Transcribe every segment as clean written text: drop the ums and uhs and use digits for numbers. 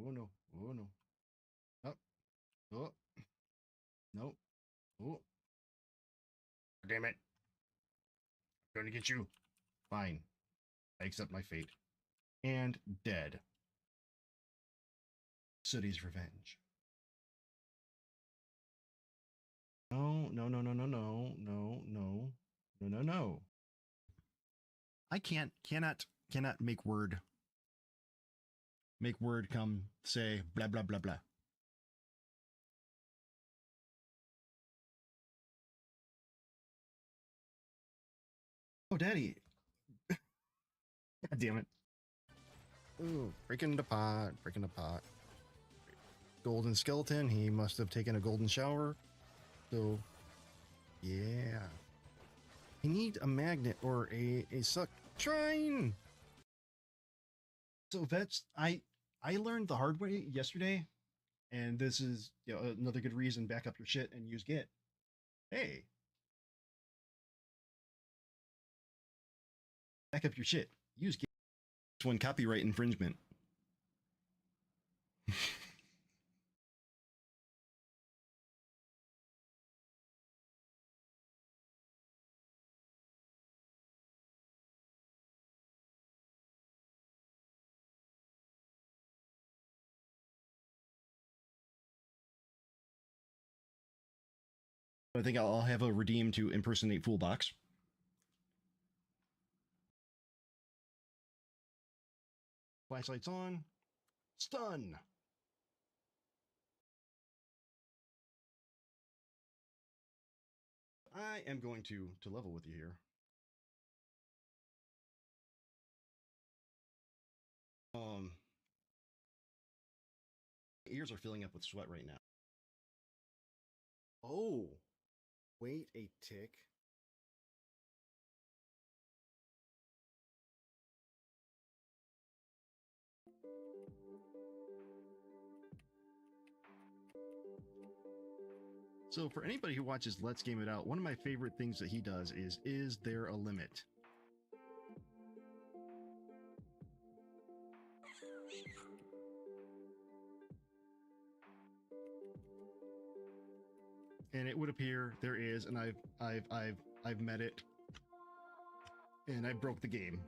Oh no. Oh no. Oh. Oh. No. Oh. Damn it. I'm gonna get you. Fine. I accept my fate. And dead. Sooty's revenge. No, no, no, no, no, no, no, no, no, no, no. I cannot make word come say blah, blah, blah, blah. Oh, daddy. God damn it. Ooh, breaking the pot, breaking the pot. Golden skeleton, he must have taken a golden shower. So, yeah. I need a magnet or a suck shrine. So vets, I learned the hard way yesterday, and this is another good reason. Back up your shit and use Git. Hey, back up your shit. Use Git. This one copyright infringement. I think I'll have a redeem to impersonate Foolbox. Flashlights on. Stun. I am going to level with you here. Ears are filling up with sweat right now. Oh, wait a tick. So for anybody who watches Let's Game It Out, one of my favorite things that he does is there a limit? And it would appear there is, and I've met it, and I broke the game.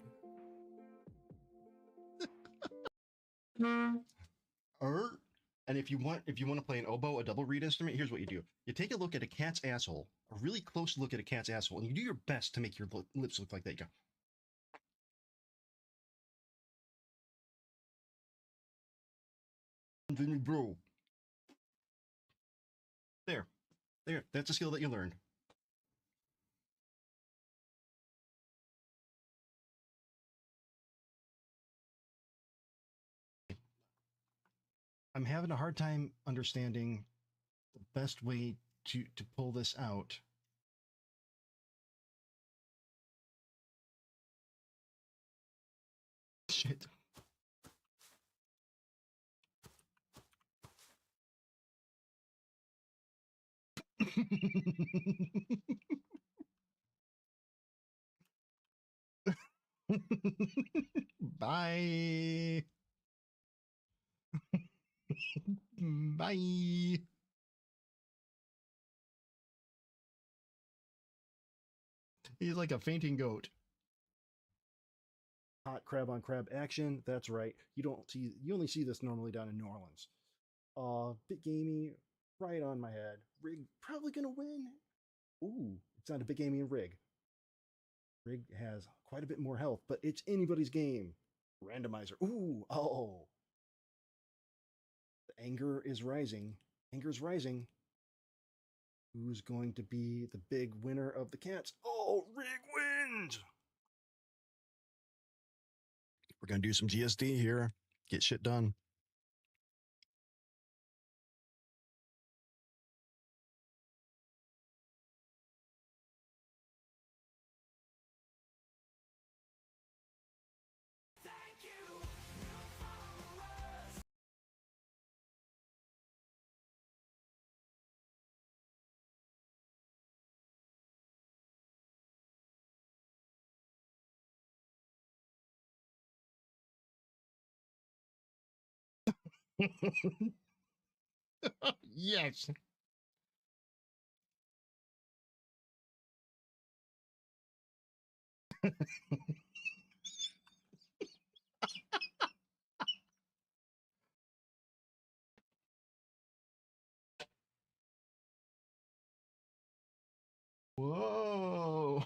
And if you want to play an oboe, a double reed instrument, here's what you do: you take a look at a cat's asshole, a really close look at a cat's asshole, and you do your best to make your lips look like that. You go. And then you blow. There. That's a skill that you learned. I'm having a hard time understanding the best way to pull this out. Shit. Bye. Bye. He's like a fainting goat. Hot crab on crab action. That's right. You only see this normally down in New Orleans. Bit gamey, right on my head. Rig probably gonna win. Ooh, it's not a bit gamey and Rig. Rig has quite a bit more health, but it's anybody's game. Randomizer. Ooh, oh. The anger is rising. Anger's rising. Who's going to be the big winner of the cats? Oh, Rig wins! We're going to do some GSD here. Get shit done. Yes. Whoa.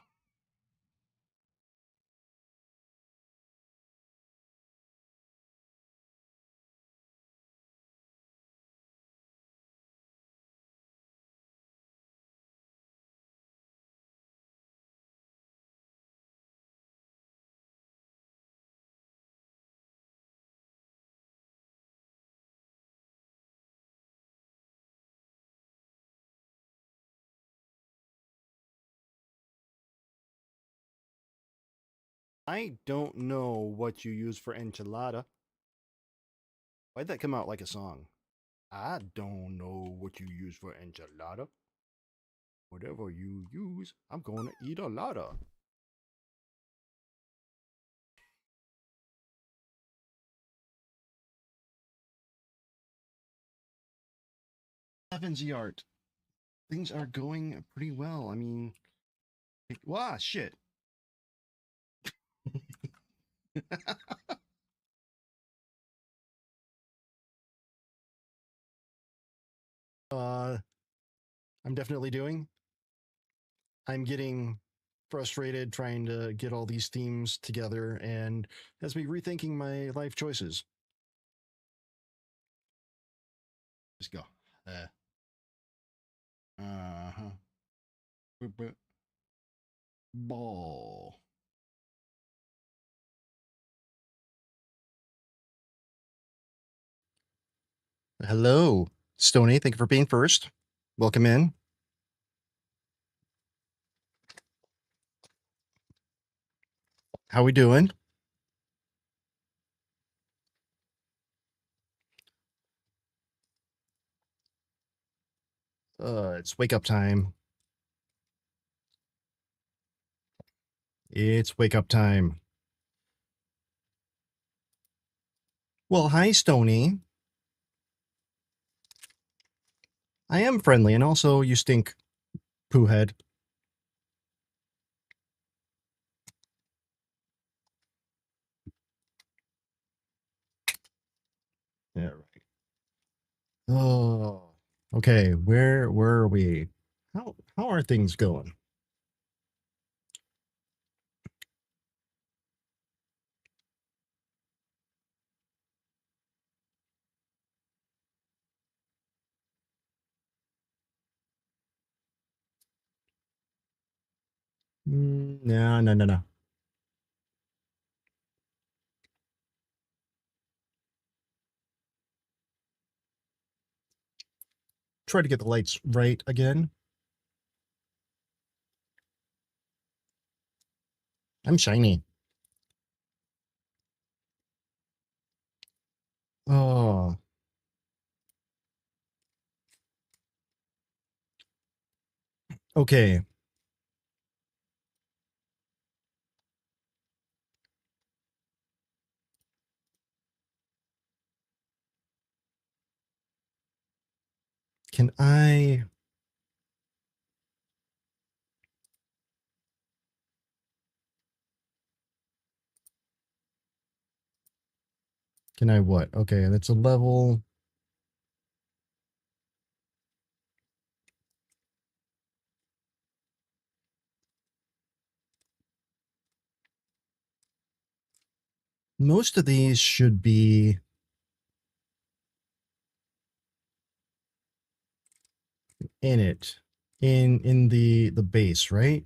I don't know what you use for enchilada. Why'd that come out like a song? I don't know what you use for enchilada. Whatever you use, I'm going to eat a lotta. Heavens, art. Things are going pretty well. I mean, wow, shit. uh, I'm definitely doing. I'm getting frustrated trying to get all these themes together and has me rethinking my life choices. Let's go. Uh-huh. Ball. Hello, Stony. Thank you for being first. Welcome in. How we doing? It's wake up time. It's wake up time. Well, hi, Stony. I am friendly, and also you stink, poo head. Yeah, right. Oh, okay. Where are we? How are things going? No, no, no, no. Try to get the lights right again. I'm shiny. Oh, okay. Can I? Can I what? Okay, that's a level. Most of these should be in it, in the base, right?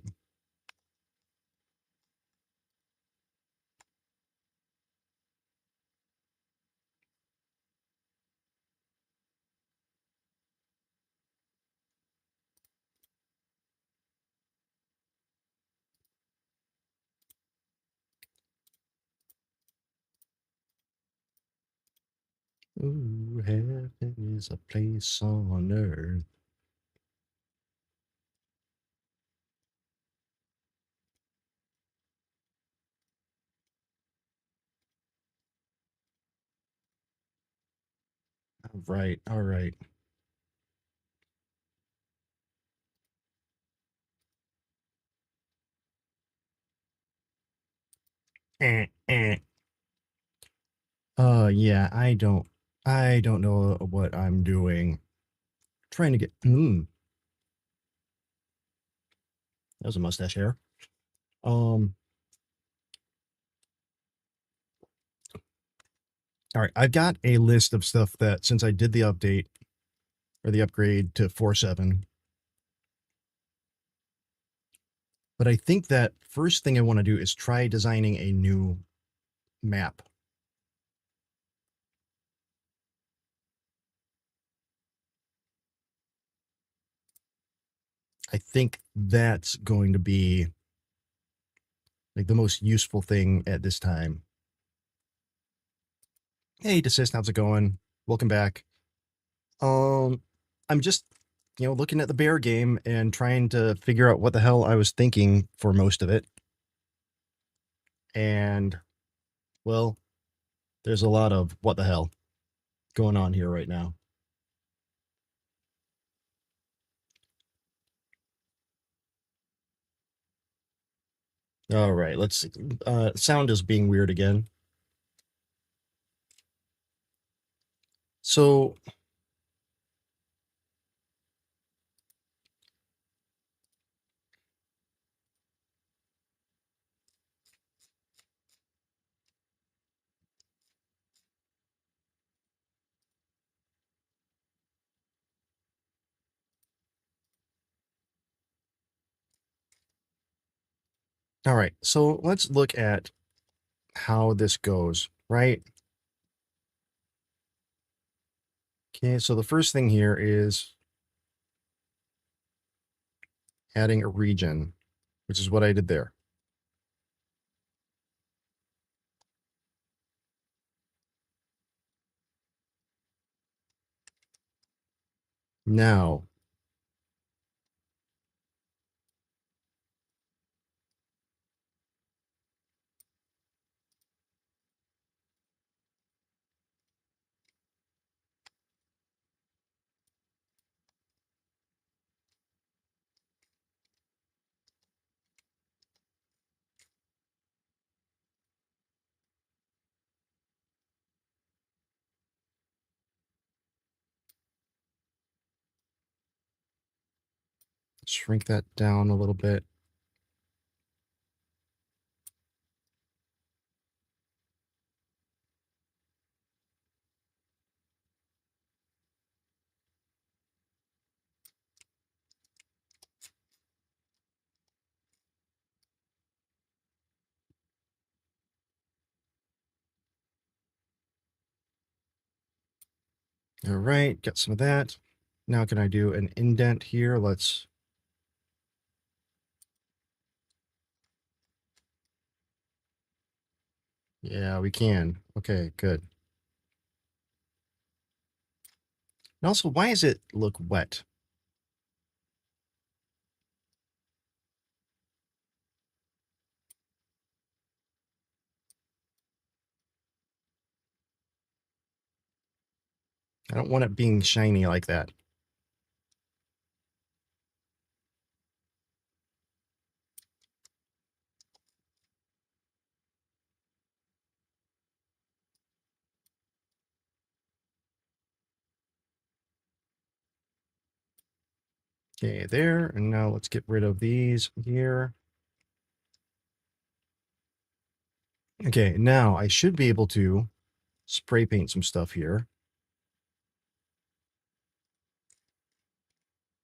Ooh, heaven is a place on earth. Right. All right. Eh, eh. Yeah, I don't know what I'm doing. Trying to get, that was a mustache hair. Um, all right, I've got a list of stuff that since I did the update or the upgrade to 4.7, but I think that first thing I want to do is try designing a new map. I think that's going to be like the most useful thing at this time. Hey, Desist, how's it going? Welcome back. I'm just, looking at the bear game and trying to figure out what the hell I was thinking for most of it. And, well, there's a lot of what the hell going on here right now. All right, let's see. Sound is being weird again. So, all right, so let's look at how this goes, right? Okay, so the first thing here is adding a region, which is what I did there. Now, shrink that down a little bit. All right, got some of that. Now can I do an indent here? Yeah, we can. Okay, good. And also, why does it look wet? I don't want it being shiny like that. Okay, there. And now let's get rid of these here. Okay, now I should be able to spray paint some stuff here.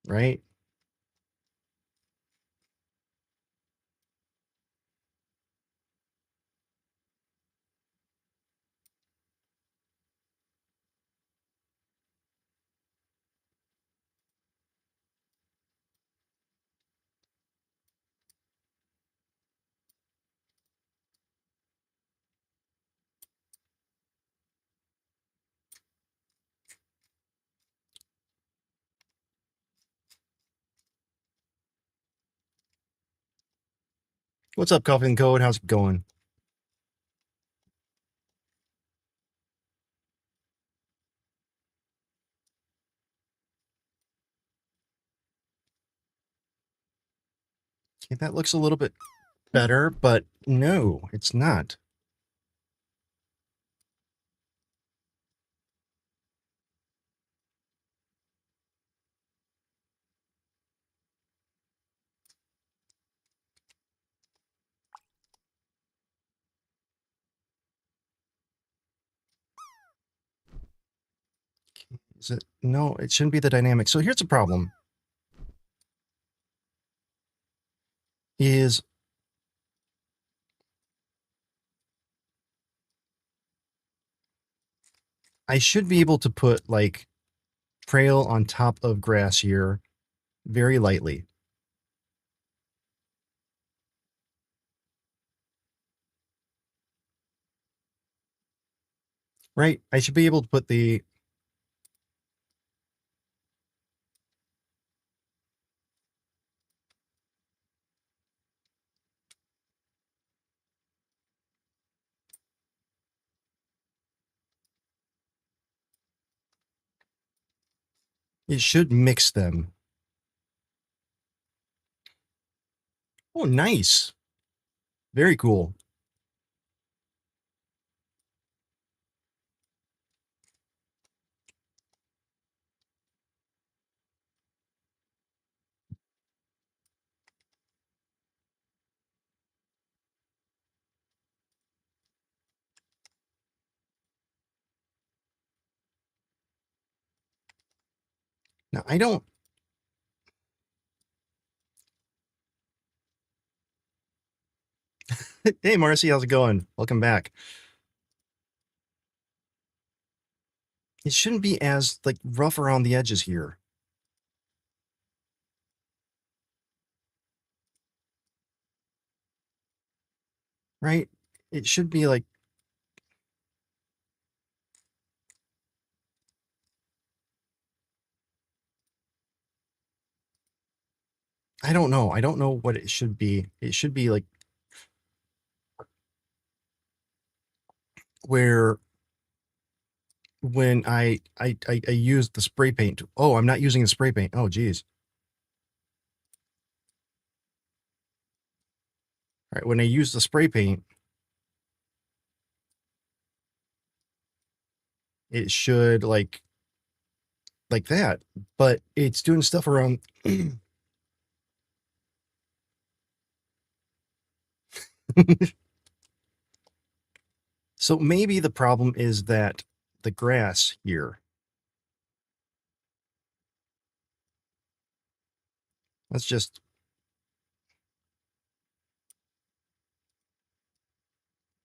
Right? What's up, Coffee and Code? How's it going? Okay, that looks a little bit better, but no, it's not. Is it? No, it shouldn't be the dynamic. So here's the problem. Is I should be able to put like trail on top of grass here very lightly. Right? I should be able to put the... It should mix them. Oh, nice. Very cool. Now, I don't... Hey, Marcy, how's it going? Welcome back. It shouldn't be as like rough around the edges here. Right? It should be like... I don't know. I don't know what it should be. It should be like where when I used the spray paint. Oh, I'm not using the spray paint. Oh, geez. All right, when I use the spray paint, it should like that, but it's doing stuff around. So maybe the problem is that the grass here. Let's just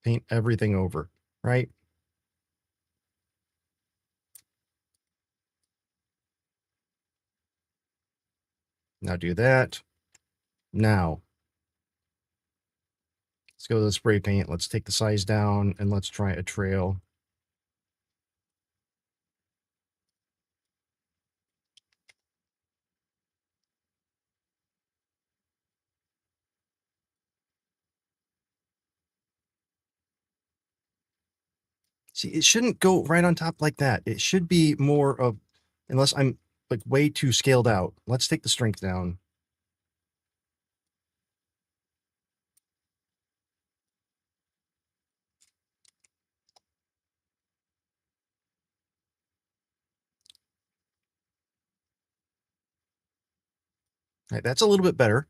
paint everything over, right? Now do that. Now, let's go to the spray paint. Let's take the size down and let's try a trail. See, it shouldn't go right on top like that. It should be more of, unless I'm like way too scaled out. Let's take the strength down. All right, that's a little bit better.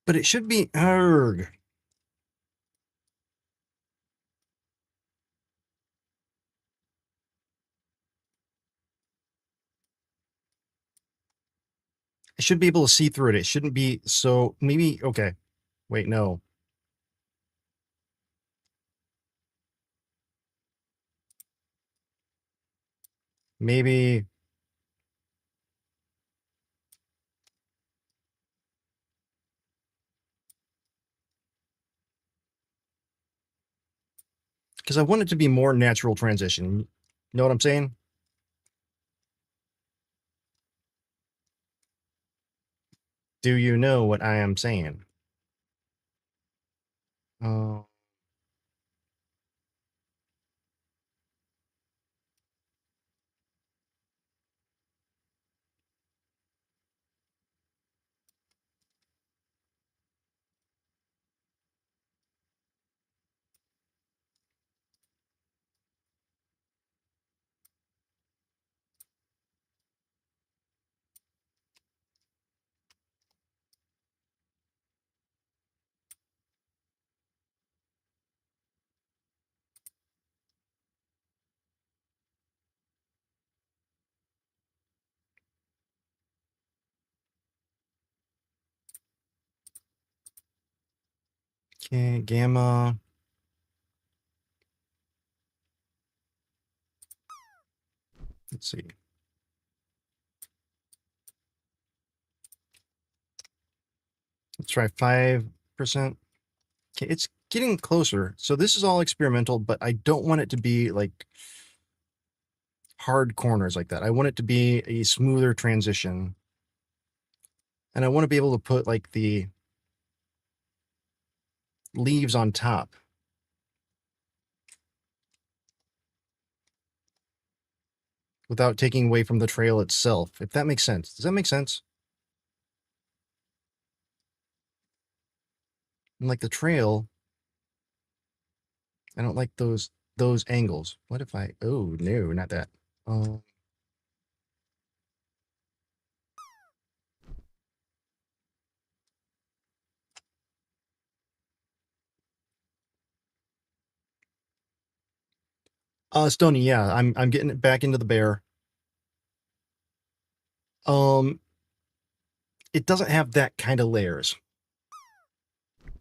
But it should be, arg. I should be able to see through it. It shouldn't be so, maybe, okay. Wait, no. Maybe, because I want it to be more natural transition. You know what I'm saying? Do you know what I am saying? Oh. Okay, gamma. Let's see. Let's try 5%. Okay, it's getting closer. So this is all experimental, but I don't want it to be like hard corners like that. I want it to be a smoother transition. And I want to be able to put like the leaves on top without taking away from the trail itself, if that makes sense. Does that make sense? And like the trail, I don't like those angles. What if I, oh no, not that. Um, Stony, yeah, I'm getting it back into the bear. It doesn't have that kind of layers.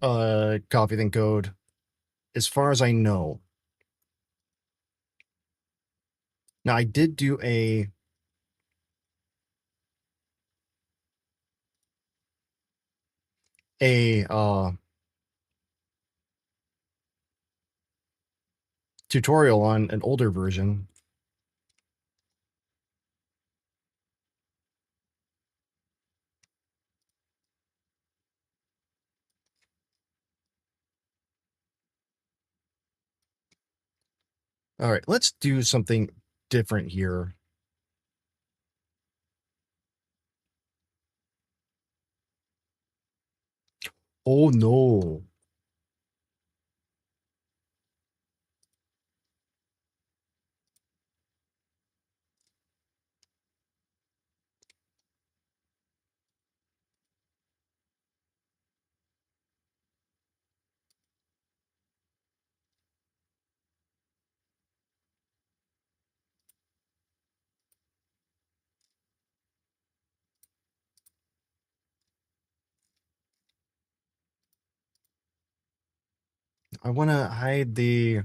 Coffee Think Code, as far as I know. Now I did do a tutorial on an older version. All right, let's do something different here. Oh no. I want to hide I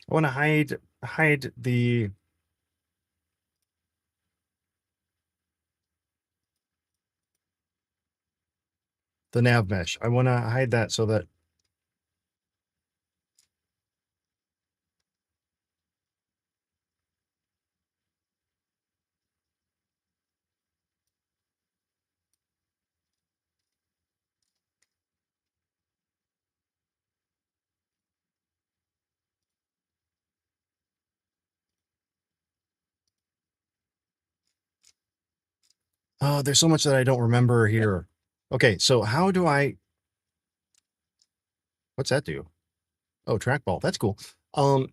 want to hide the nav mesh. I want to hide that so that oh, there's so much that I don't remember here. Okay, so how do I, what's that do? Oh, trackball. That's cool. All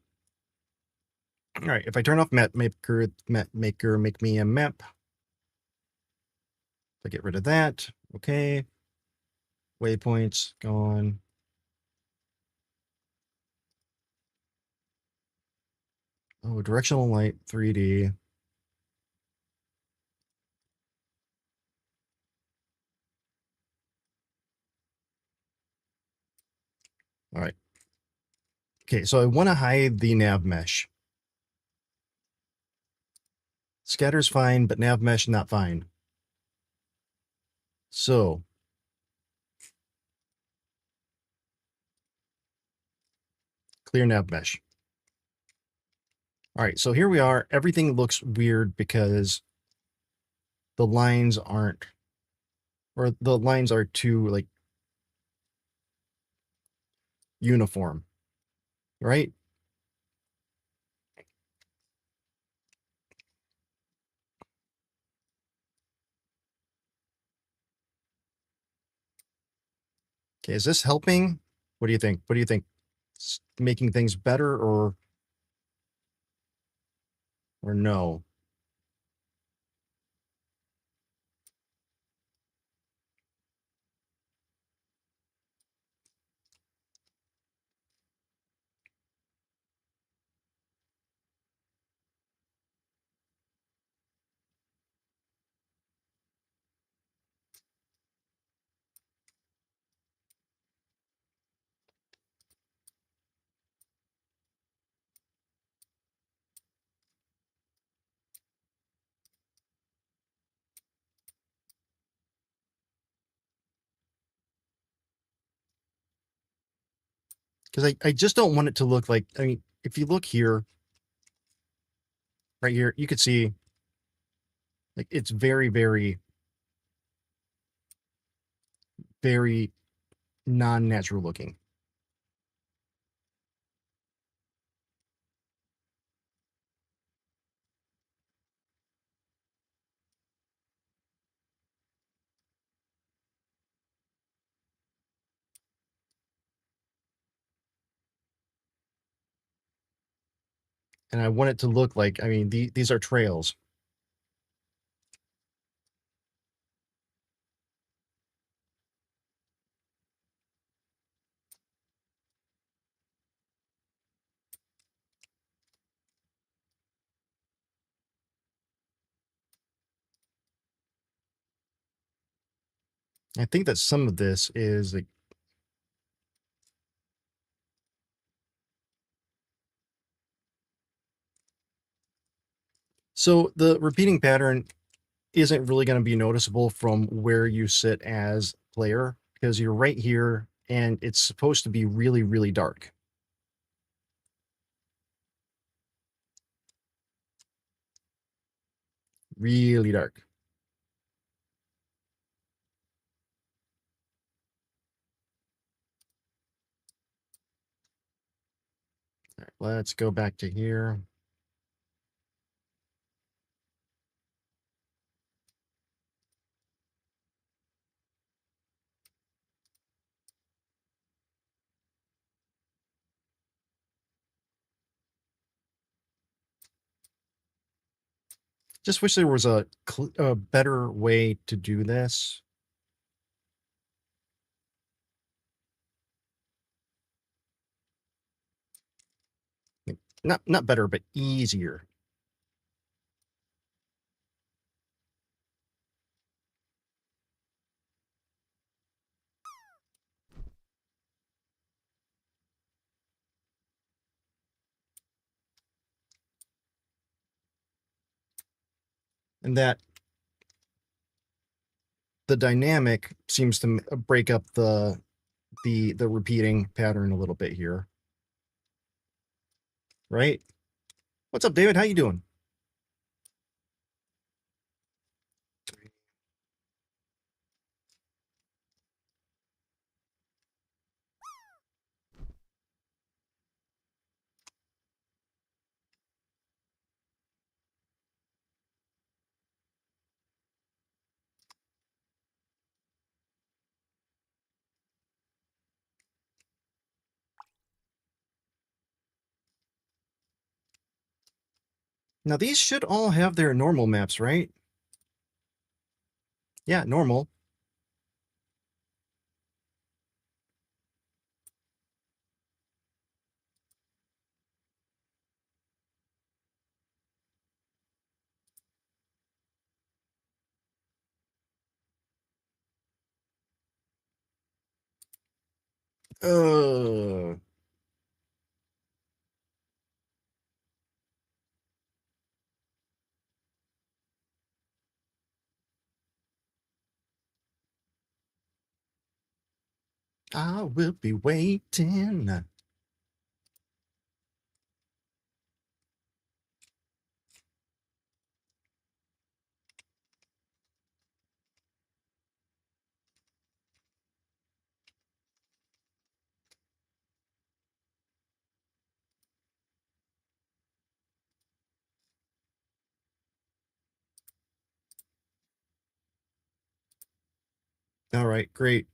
right, if I turn off map maker, make me a map. I get rid of that. Okay. Waypoints gone. Oh, directional light 3D. All right. Okay, so I want to hide the nav mesh. Scatter's fine, but nav mesh not fine. So Clear nav mesh. All right, so here we are. Everything looks weird because the lines aren't, or the lines are too like uniform, right? Okay, is this helping? What do you think? What do you think? Making things better or no? Because I just don't want it to look like, I mean, if you look here, right here, you could see like it's very, very, very non-natural looking. And I want it to look like, I mean, these are trails. I think that some of this is like, so the repeating pattern isn't really going to be noticeable from where you sit as player because you're right here and it's supposed to be really, really dark. Really dark. All right, let's go back to here. Just wish there was a better way to do this. Not better, but easier. And that the dynamic seems to break up the repeating pattern a little bit here. Right? What's up, David? How you doing? Now these should all have their normal maps, right? Yeah, normal. Uh, I will be waiting. All right, great.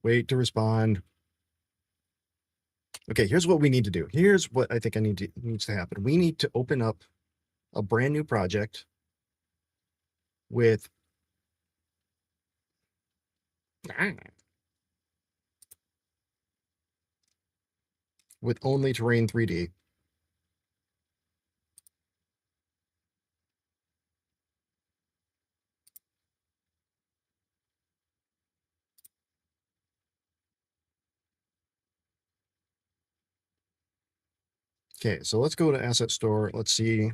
Wait to respond. Okay, here's what we need to do. Here's what I think needs to happen. We need to open up a brand new project with with only terrain 3D. Okay, so let's go to Asset Store. Let's see.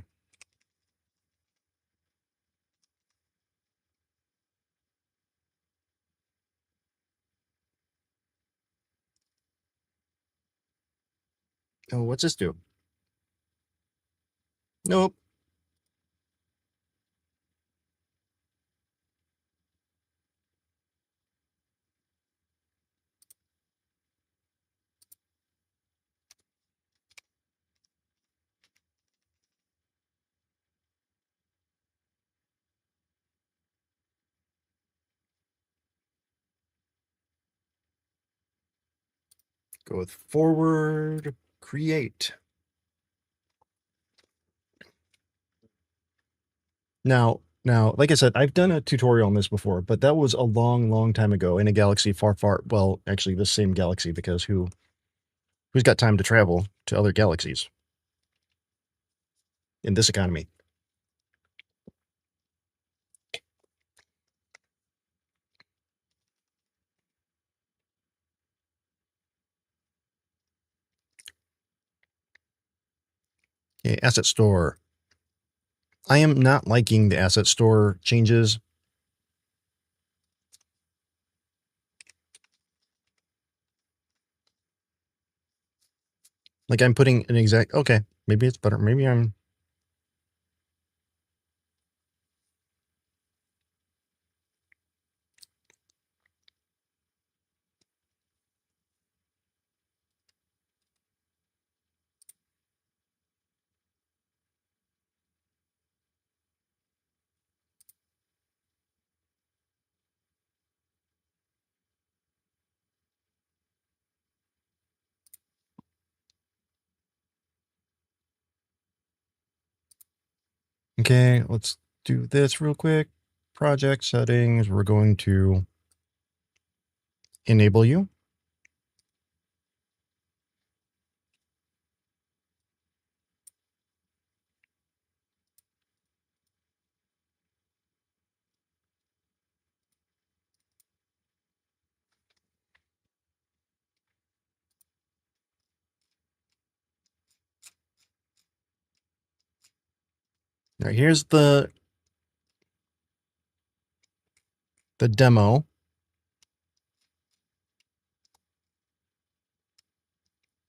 Oh, what's this do? Nope. Go with forward, create. Now, like I said, I've done a tutorial on this before, but that was a long, long time ago in a galaxy far, far, well, actually the same galaxy, because who's got time to travel to other galaxies in this economy? Okay, Asset Store. I am not liking the Asset Store changes. Like I'm putting an exact, okay, maybe it's better. Maybe I'm, okay, let's do this real quick. Project settings, we're going to enable you. All right, here's the demo.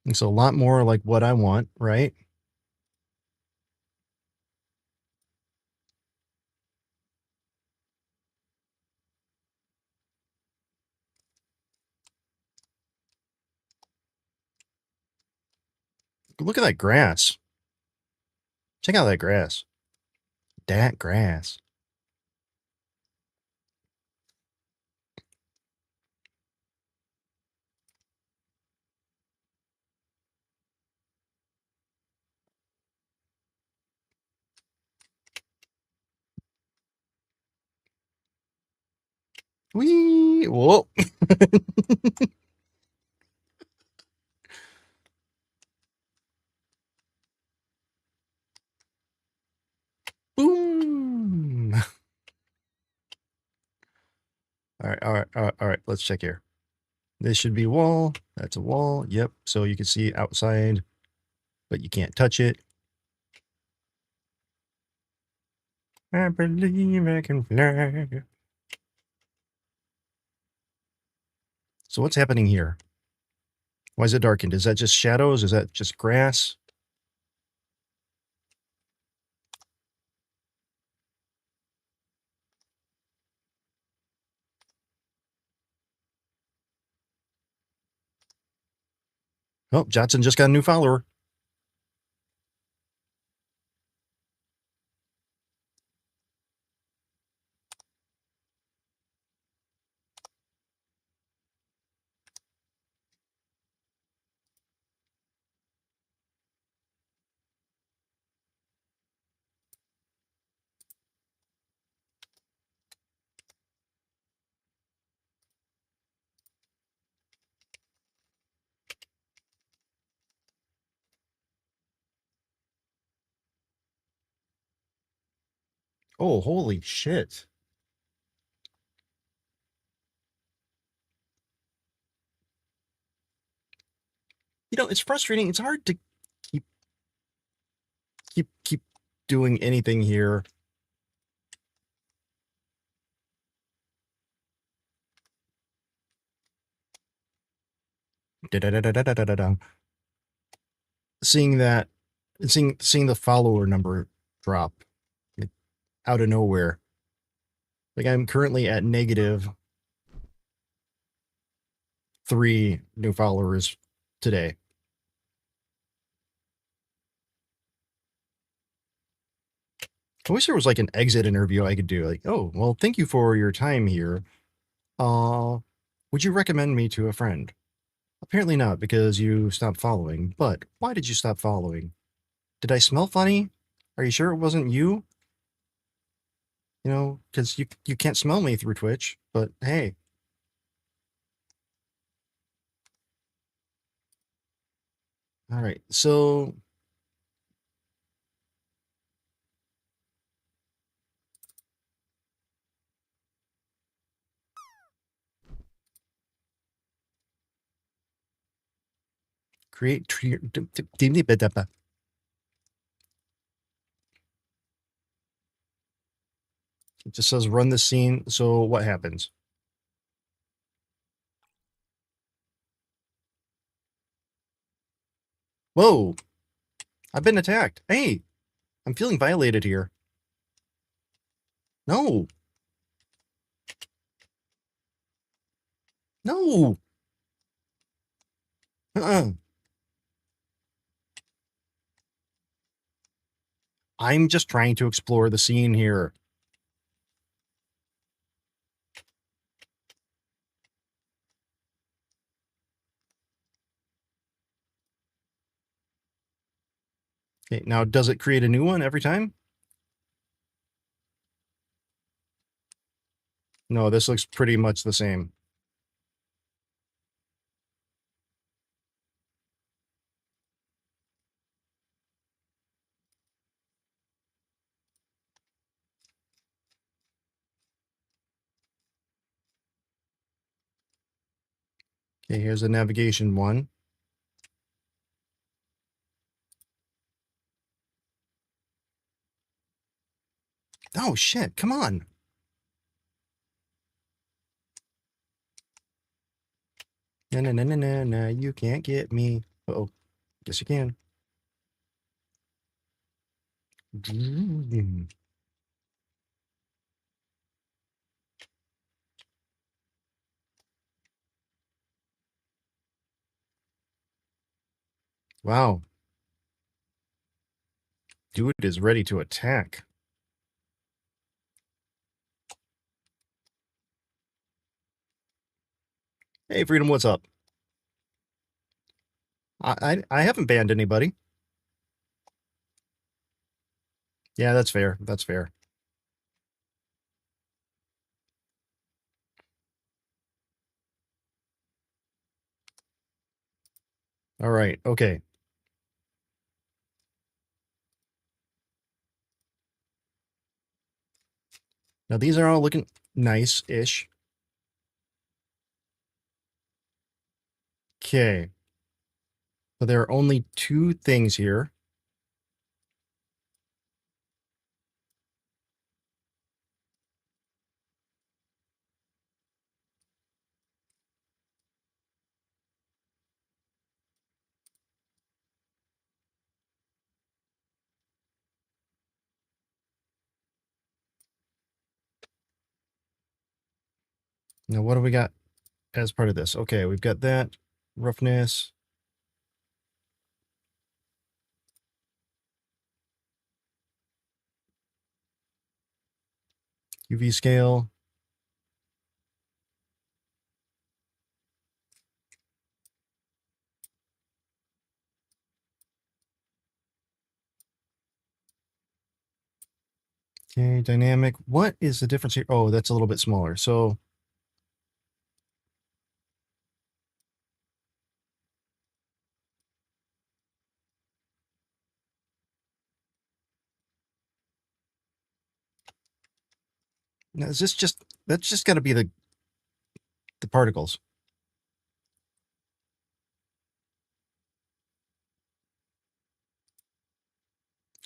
It's a lot more like what I want, right? Look at that grass. Check out that grass. That grass. Wee! Whoa! Boom! All right, all right, all right, all right. Let's check here. This should be wall. That's a wall. Yep. So you can see outside, but you can't touch it. I believe I can fly. So what's happening here? Why is it darkened? Is that just shadows? Is that just grass? Oh, Johnson just got a new follower. Oh, holy shit. You know, it's frustrating. It's hard to keep keep doing anything here. Da-da-da-da-da-da-da-da. Seeing that, seeing the follower number drop like, out of nowhere. Like I'm currently at -3 new followers today. I wish there was like an exit interview I could do. Like, oh, well, thank you for your time here. Uh, would you recommend me to a friend? Apparently not, because you stopped following. But why did you stop following? Did I smell funny? Are you sure it wasn't you? You know, because you can't smell me through Twitch. But hey, all right. So create. It just says run the scene. So what happens? Whoa! I've been attacked. Hey, I'm feeling violated here. No, no. Uh-uh. I'm just trying to explore the scene here. Okay, now does it create a new one every time? No, this looks pretty much the same. Okay, here's a navigation one. Oh shit, come on. No, no, no, no, no, no, you can't get me. Uh-oh, yes you can. Wow, dude is ready to attack. Hey, Freedom, what's up? I haven't banned anybody. Yeah, that's fair. That's fair. All right, okay. Now these are all looking nice-ish. Okay. So there are only two things here. Now what do we got as part of this? Okay, we've got that. Roughness. UV scale. Okay, dynamic. What is the difference here? Oh, that's a little bit smaller. So Now, is this just, that's just got to be the particles.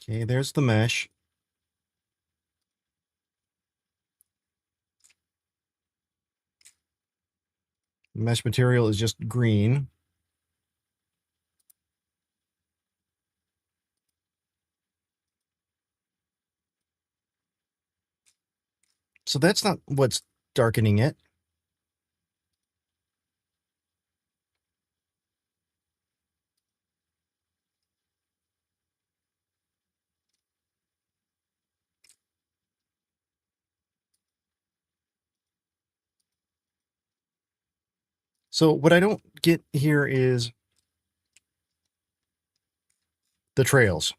Okay, there's the mesh. The mesh material is just green. So that's not what's darkening it. So what I don't get here is the trails.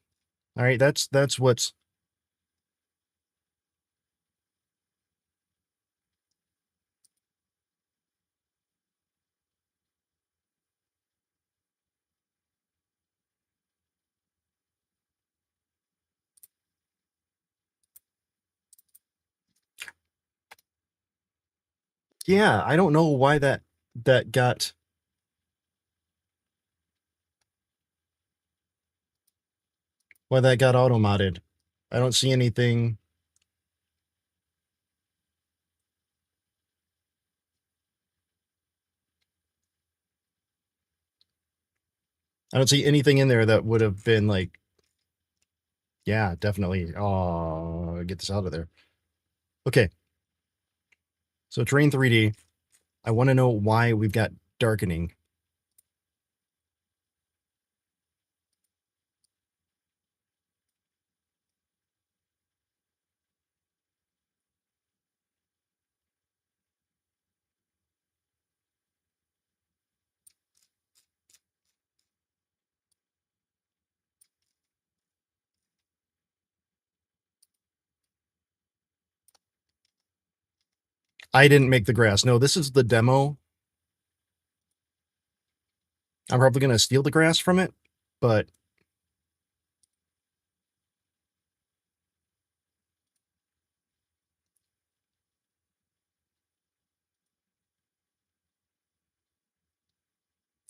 All right, that's what's, yeah, I don't know why that got, why that got auto modded. I don't see anything. I don't see anything in there that would have been like, yeah, definitely. Oh, get this out of there. Okay. So terrain 3D, I want to know why we've got darkening. I didn't make the grass. No, this is the demo. I'm probably going to steal the grass from it, but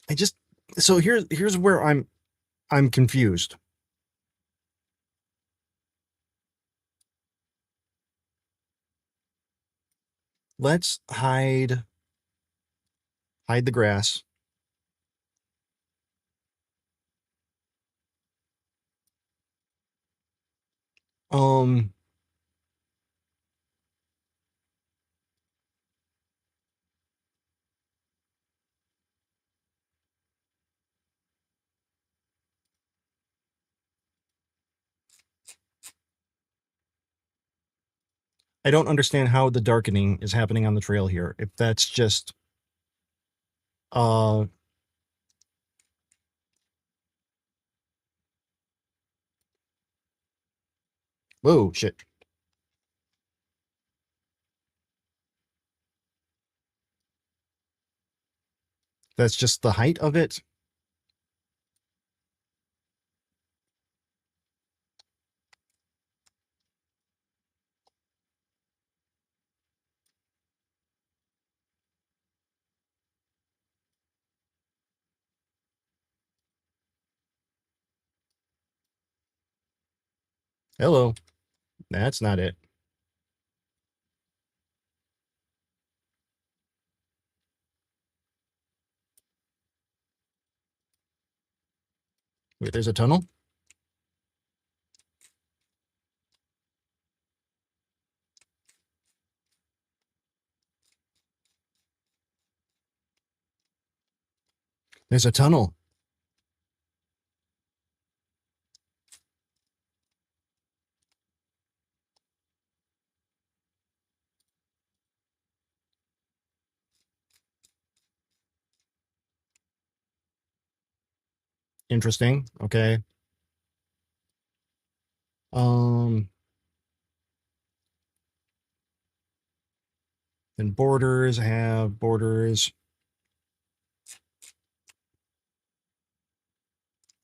I just, so here's where I'm confused. Let's hide the grass. Um, I don't understand how the darkening is happening on the trail here. If that's just, uh, whoa, shit. That's just the height of it. Hello. That's not it. Wait, there's a tunnel? There's a tunnel. Interesting. Okay. Um, then borders have borders.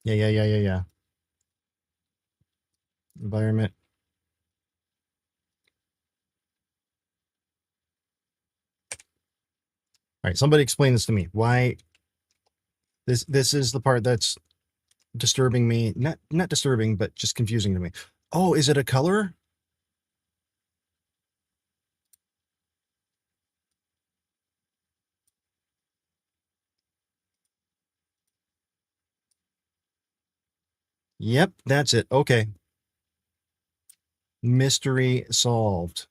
Yeah. Environment. right, somebody explain this to me. Why this is the part that's disturbing me. Not disturbing, but just confusing to me. Oh, is it a color? Yep, that's it. Okay. Mystery solved.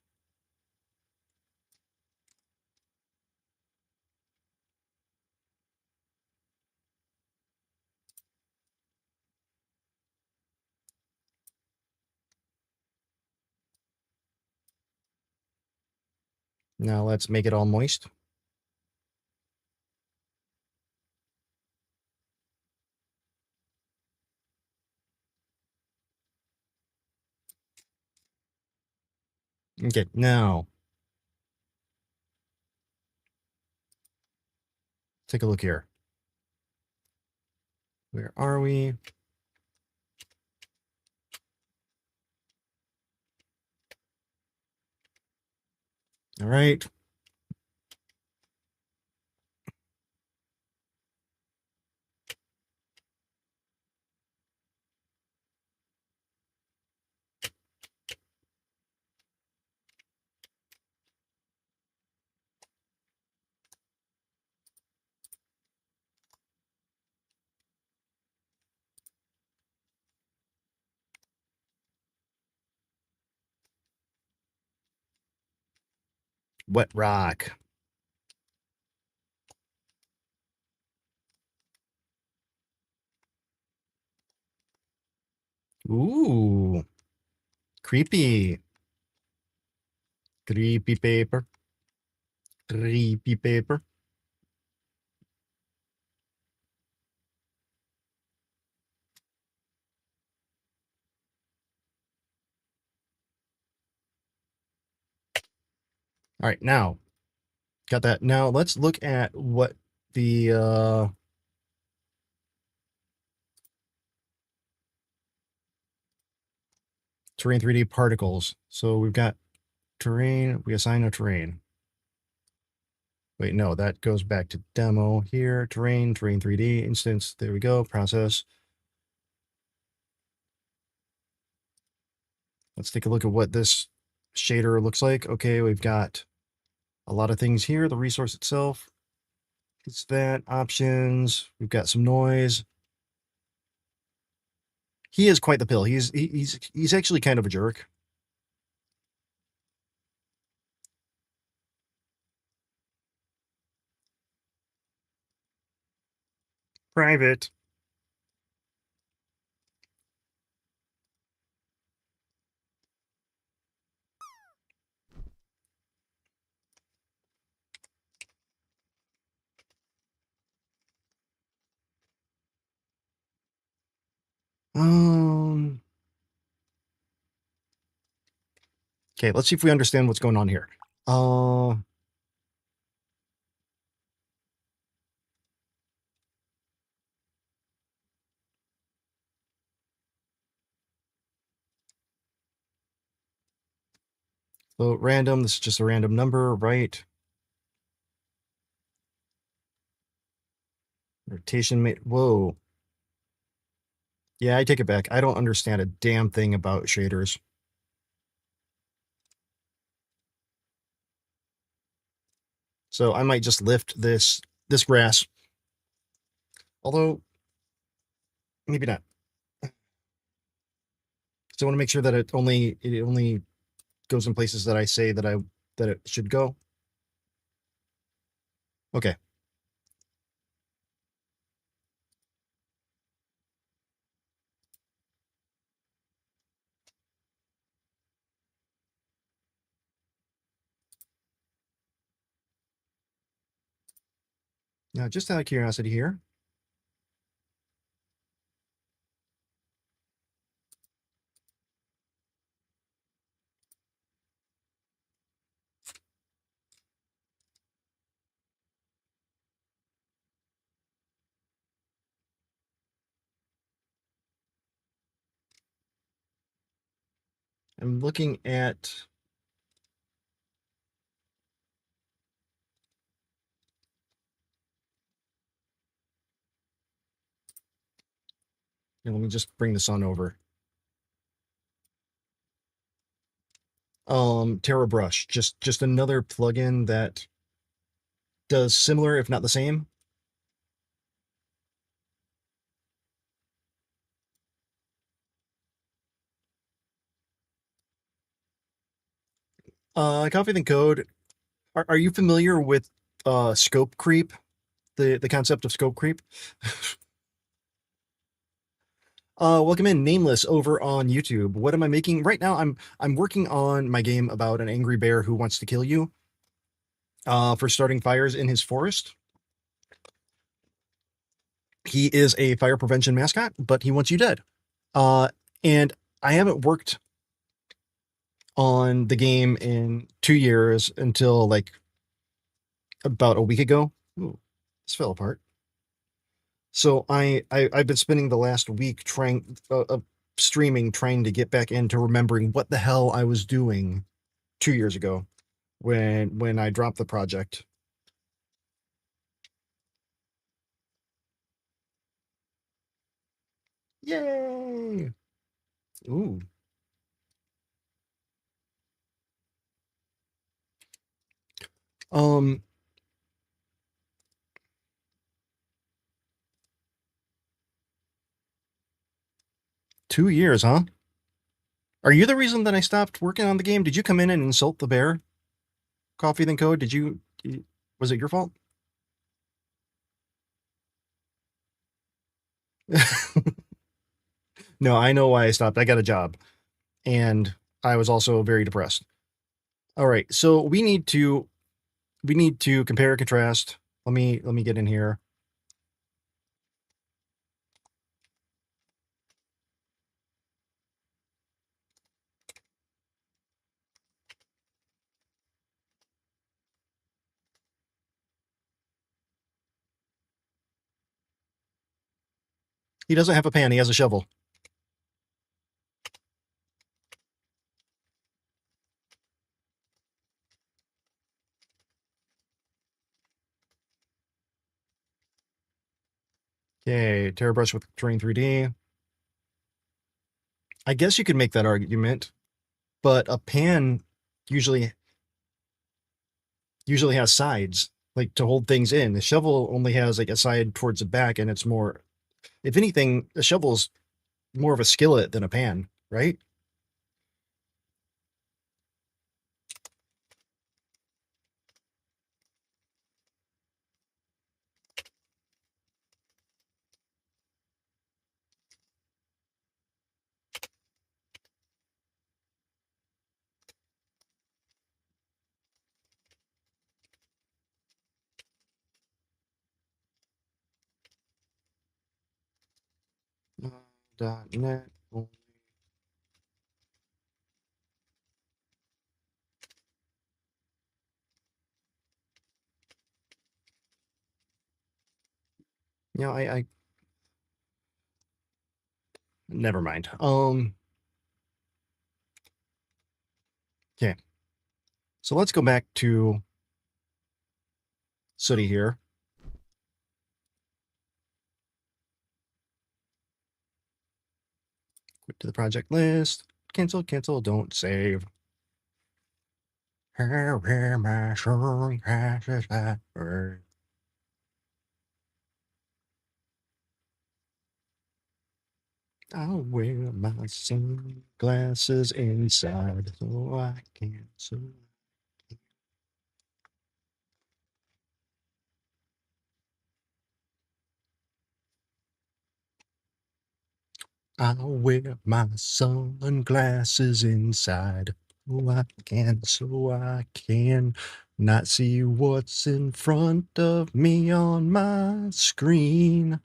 Now let's make it all moist. Okay, now take a look here. Where are we? All right. Wet rock. Ooh, creepy. Creepy paper. Creepy paper. All right, now got that. Now let's look at what the terrain 3D particles. So we've got terrain. We assign a terrain. Wait, no, that goes back to demo here. Terrain 3D instance. There we go. Process. Let's take a look at what this shader looks like. Okay, we've got a lot of things here. The resource itself. It's that options. We've got some noise. He is quite the pill. He's actually kind of a jerk. Private. Um. Okay, let's see if we understand what's going on here. Uh. So random. This is just a random number, right? Rotation mate. Whoa. Yeah, I take it back. I don't understand a damn thing about shaders. So I might just lift this grass. Although maybe not. So I want to make sure that it only goes in places that I say that it should go. Okay. Now, just out of curiosity here, I'm looking at Here, let me just bring the sun over. Terra Brush, just another plugin that does similar, if not the same. Coffee Than Code. Are you familiar with scope creep? The concept of scope creep? Welcome in, Nameless, over on YouTube. What am I making right now? I'm working on my game about an angry bear who wants to kill you. For starting fires in his forest. He is a fire prevention mascot, but he wants you dead. And I haven't worked on the game in 2 years until like about a week ago. Ooh, this fell apart. So I've been spending the last week streaming, trying to get back into remembering what the hell I was doing 2 years ago when I dropped the project. Yay! Ooh. Um, 2 years, huh? Are you the reason that I stopped working on the game? Did you come in and insult the bear? Coffee Than Code? Was it your fault? No, I know why I stopped. I got a job and I was also very depressed. All right, so we need to compare and contrast. Let me get in here. He doesn't have a pan, he has a shovel. Okay, Terra Brush with Terrain 3D. I guess you could make that argument, but a pan usually has sides, like to hold things in. The shovel only has like a side towards the back, and it's more, if anything, a shovel's more of a skillet than a pan, right? .net. I never mind. Okay. So let's go back to Sooty here. Quit to the project list. Cancel, don't save. I'll wear my sunglasses inside so I can see. I'll wear my sunglasses inside so I can not see what's in front of me on my screen.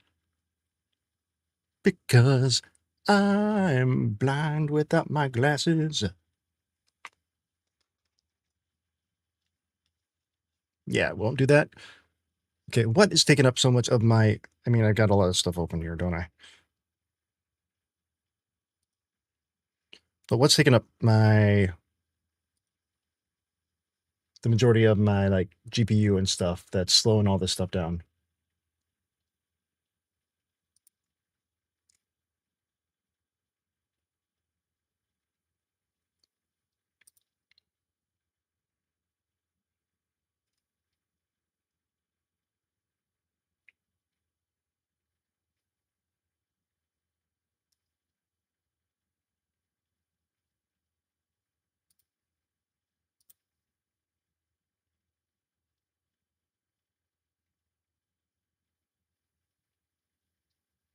Because I'm blind without my glasses. Yeah, won't do that. Okay, what is taking up so much of my... I mean, I got a lot of stuff open here, don't I? But what's taking up the majority of my like GPU and stuff that's slowing all this stuff down?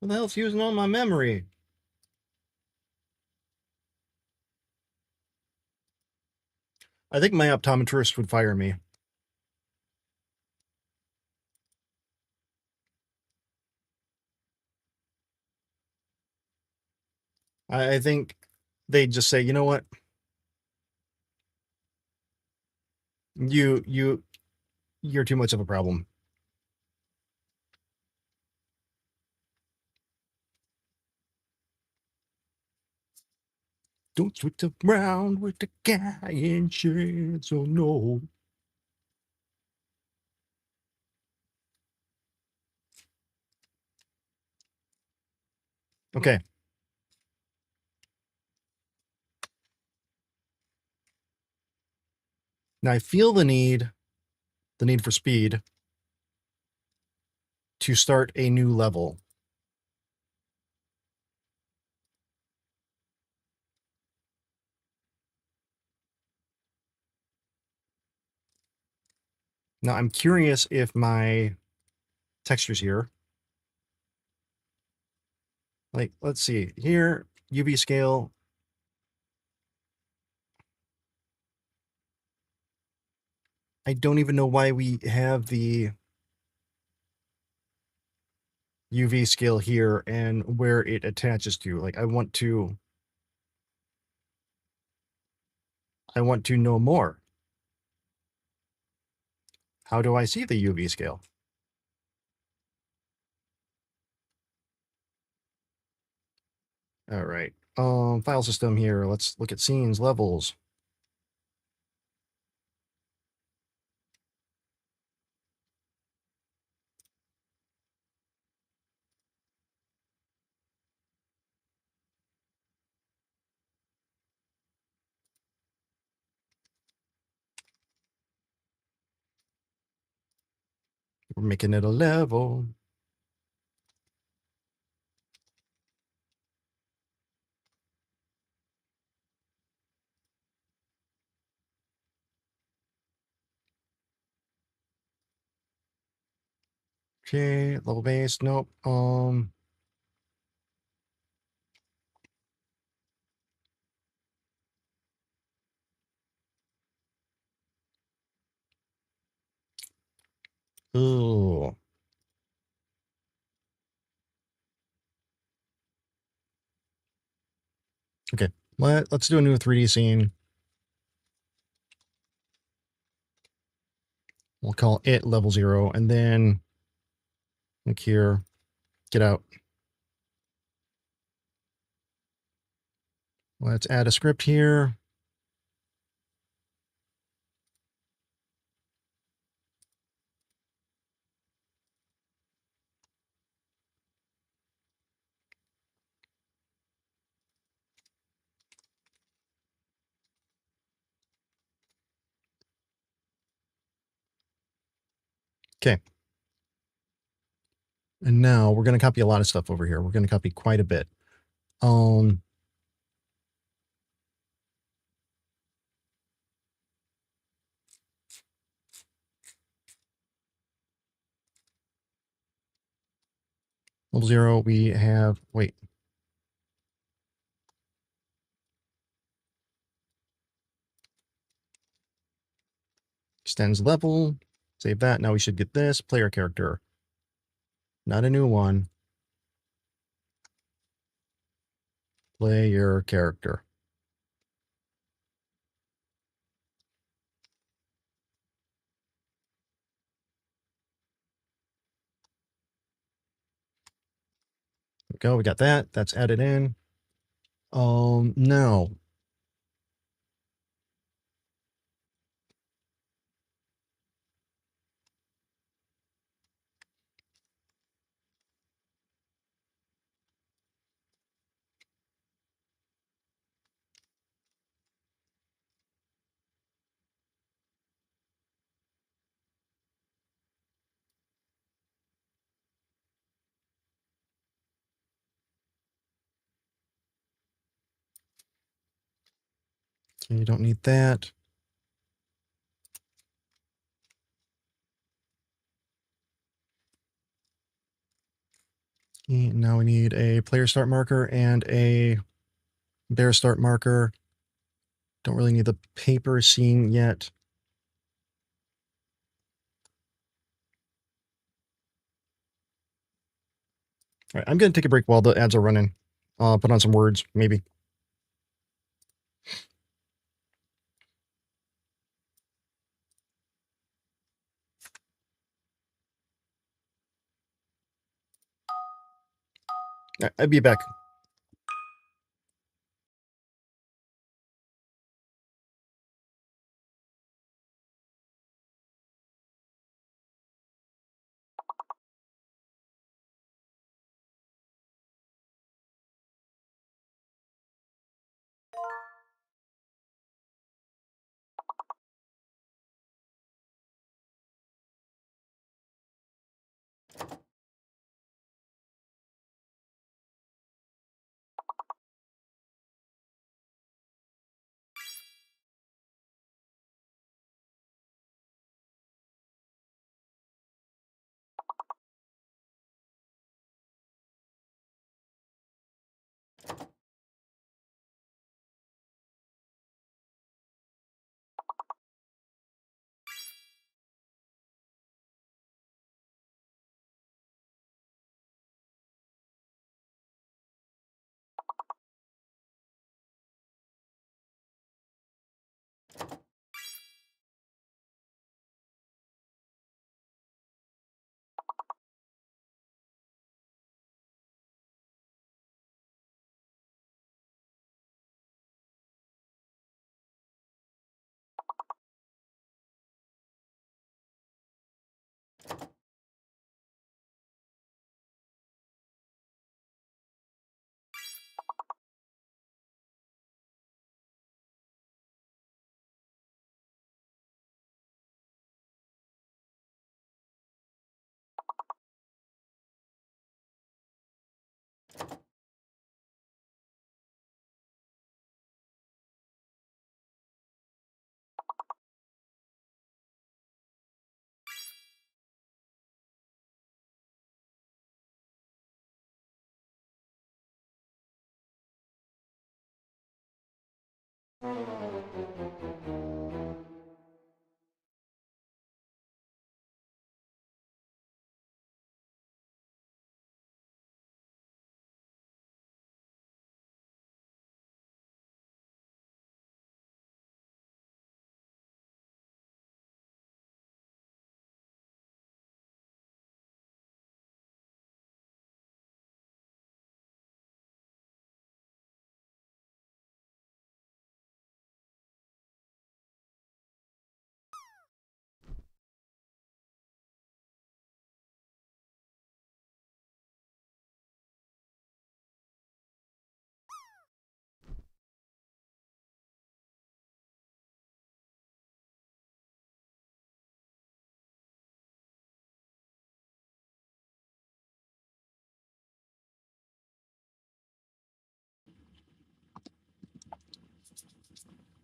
What the hell's using all my memory? I think my optometrist would fire me. I think they'd just say, you know what? You're too much of a problem. Don't switch around with the guy in shades, oh no. Okay. Now I feel the need for speed to start a new level. Now I'm curious if my textures here, like, let's see here, UV scale. I don't even know why we have the UV scale here and where it attaches to. Like, I want to know more. How do I see the UV scale? All right. File system here. Let's look at scenes, levels. We're making it a level. Okay, level base. Nope. Ooh. Okay. Let's do a new 3D scene. We'll call it level 0, and then look here. Get out. Let's add a script here. Okay. And now we're going to copy a lot of stuff over here. We're going to copy quite a bit. Level 0, we have, wait. Extends level. Save that. Now we should get this player character. Not a new one. Player character. There we go. We got that. That's added in. Now. Okay, you don't need that. And now we need a player start marker and a bear start marker. Don't really need the paper scene yet. All right, I'm going to take a break while the ads are running. Put on some words, maybe. I'll be back.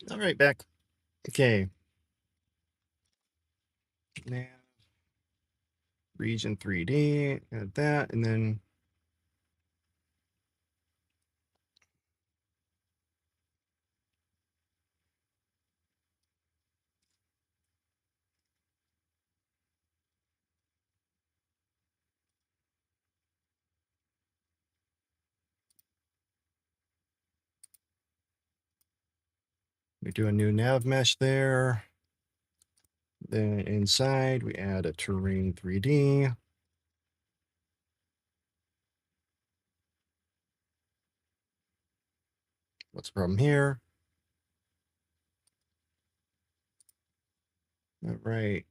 All right, back. Okay. Now, region 3D, add that, and then we do a new nav mesh there. Then inside, we add a terrain 3D. What's the problem here? All right.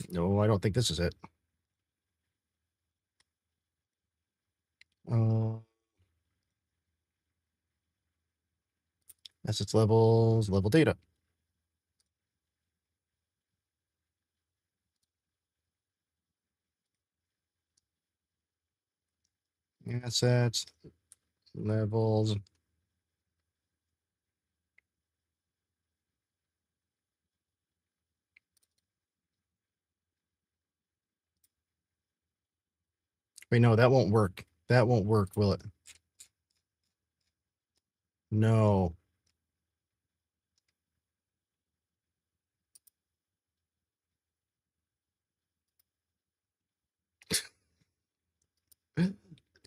No, I don't think this is it. Assets levels, level data. Assets, levels. Wait, no, that won't work. That won't work, will it? No.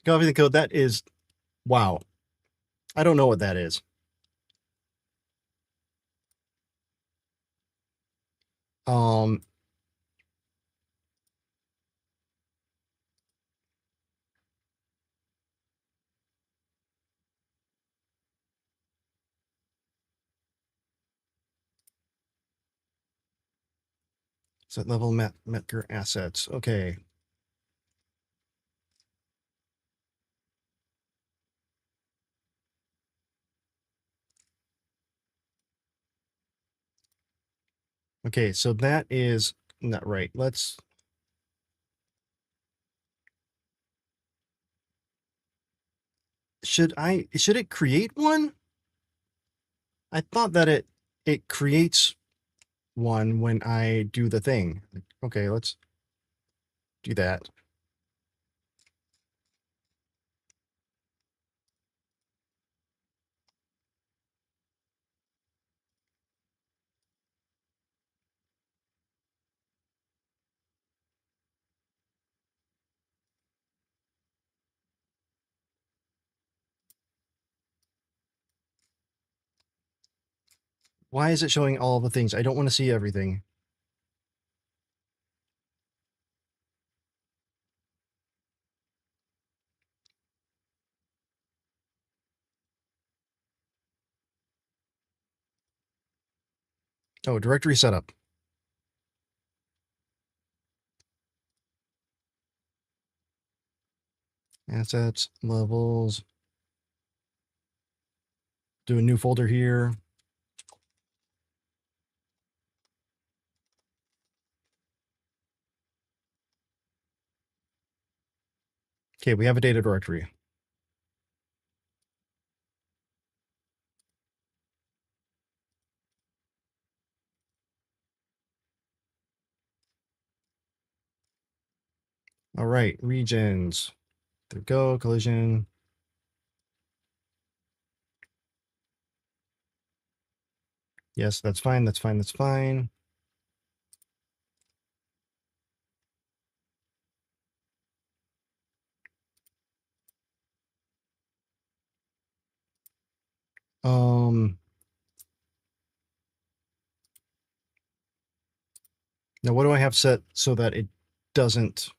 Copy the code. That is, wow. I don't know what that is. Um, set level Metger assets. Okay. Okay, so that is not right. Should it create one? I thought that it creates one when I do the thing. Okay, let's do that. Why is it showing all the things? I don't want to see everything. Oh, directory setup. Assets, levels. Do a new folder here. Okay, we have a data directory. All right, regions. There we go, collision. Yes, that's fine, that's fine, that's fine. Now what do I have set so that it doesn't?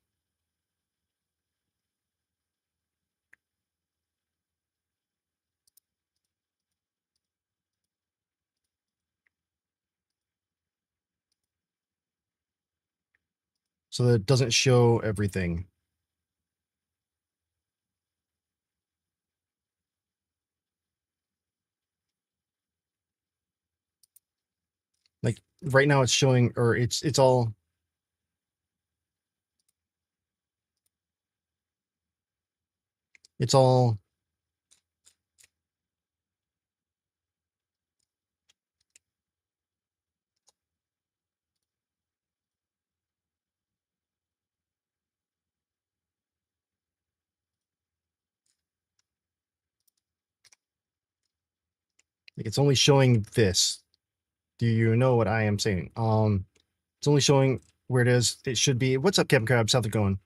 So that it doesn't show everything. Like right now it's showing, or it's all. It's all. Like it's only showing this. Do you know what I am saying? It's only showing where it is. It should be. What's up, Captain Crabs? How's it going?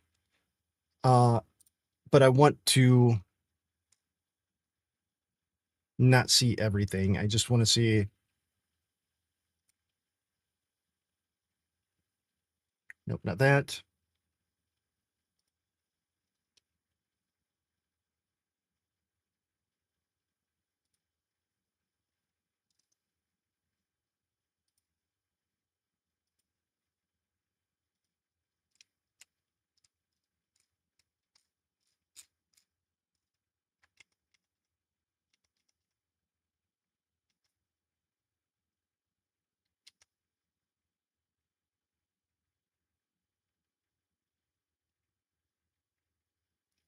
But I want to not see everything. I just want to see. Nope, not that.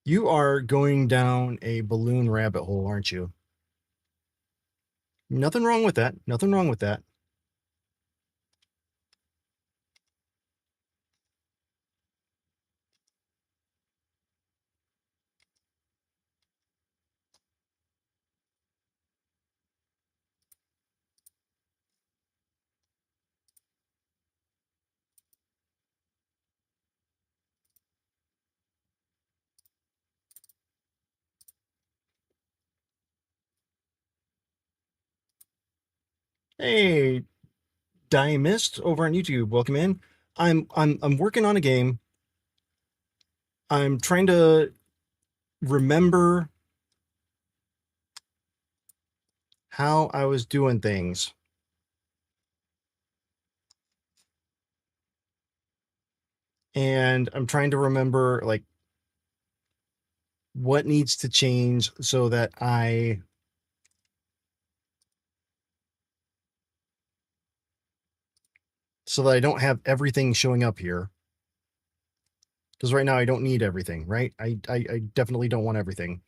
You are going down a balloon rabbit hole, aren't you? Nothing wrong with that. Nothing wrong with that. Hey, Diamist over on YouTube, welcome in. I'm working on a game. I'm trying to remember how I was doing things. And I'm trying to remember like what needs to change so that I don't have everything showing up here. Because right now I don't need everything, right? I definitely don't want everything.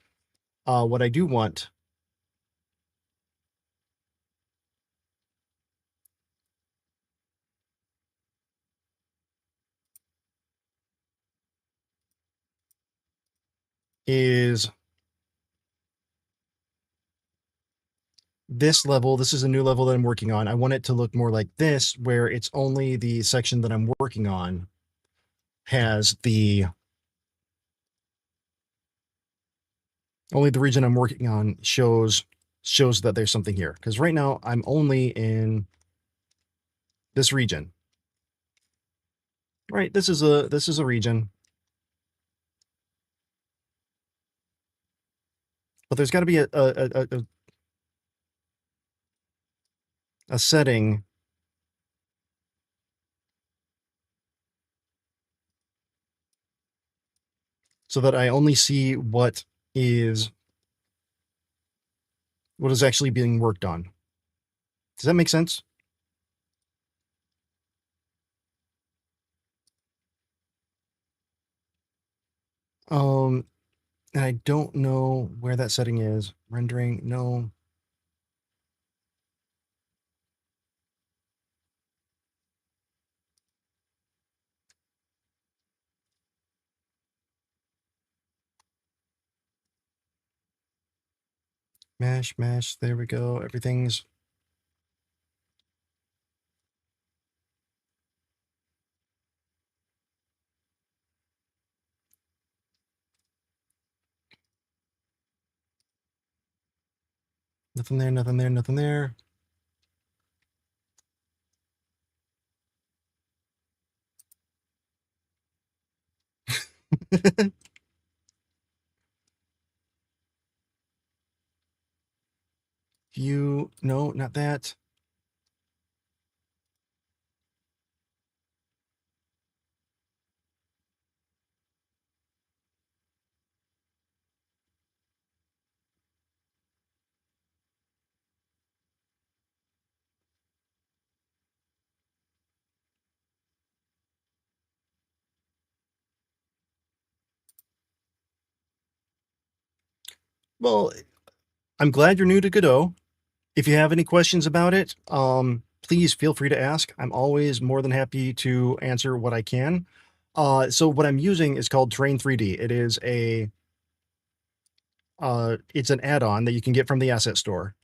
What I do want is this level. This is a new level that I'm working on. I want it to look more like this, where it's only the section that I'm working on has only the region I'm working on shows that there's something here. Because right now I'm only in this region. Right, this is a region. But there's got to be a setting so that I only see what is actually being worked on. Does that make sense? And I don't know where that setting is. Rendering, no. Mesh, there we go. Everything's nothing there, nothing there, nothing there. View, no, not that. Well, I'm glad you're new to Godot. If you have any questions about it, please feel free to ask. I'm always more than happy to answer what I can. So what I'm using is called Terrain 3D. It is it's an add-on that you can get from the asset store.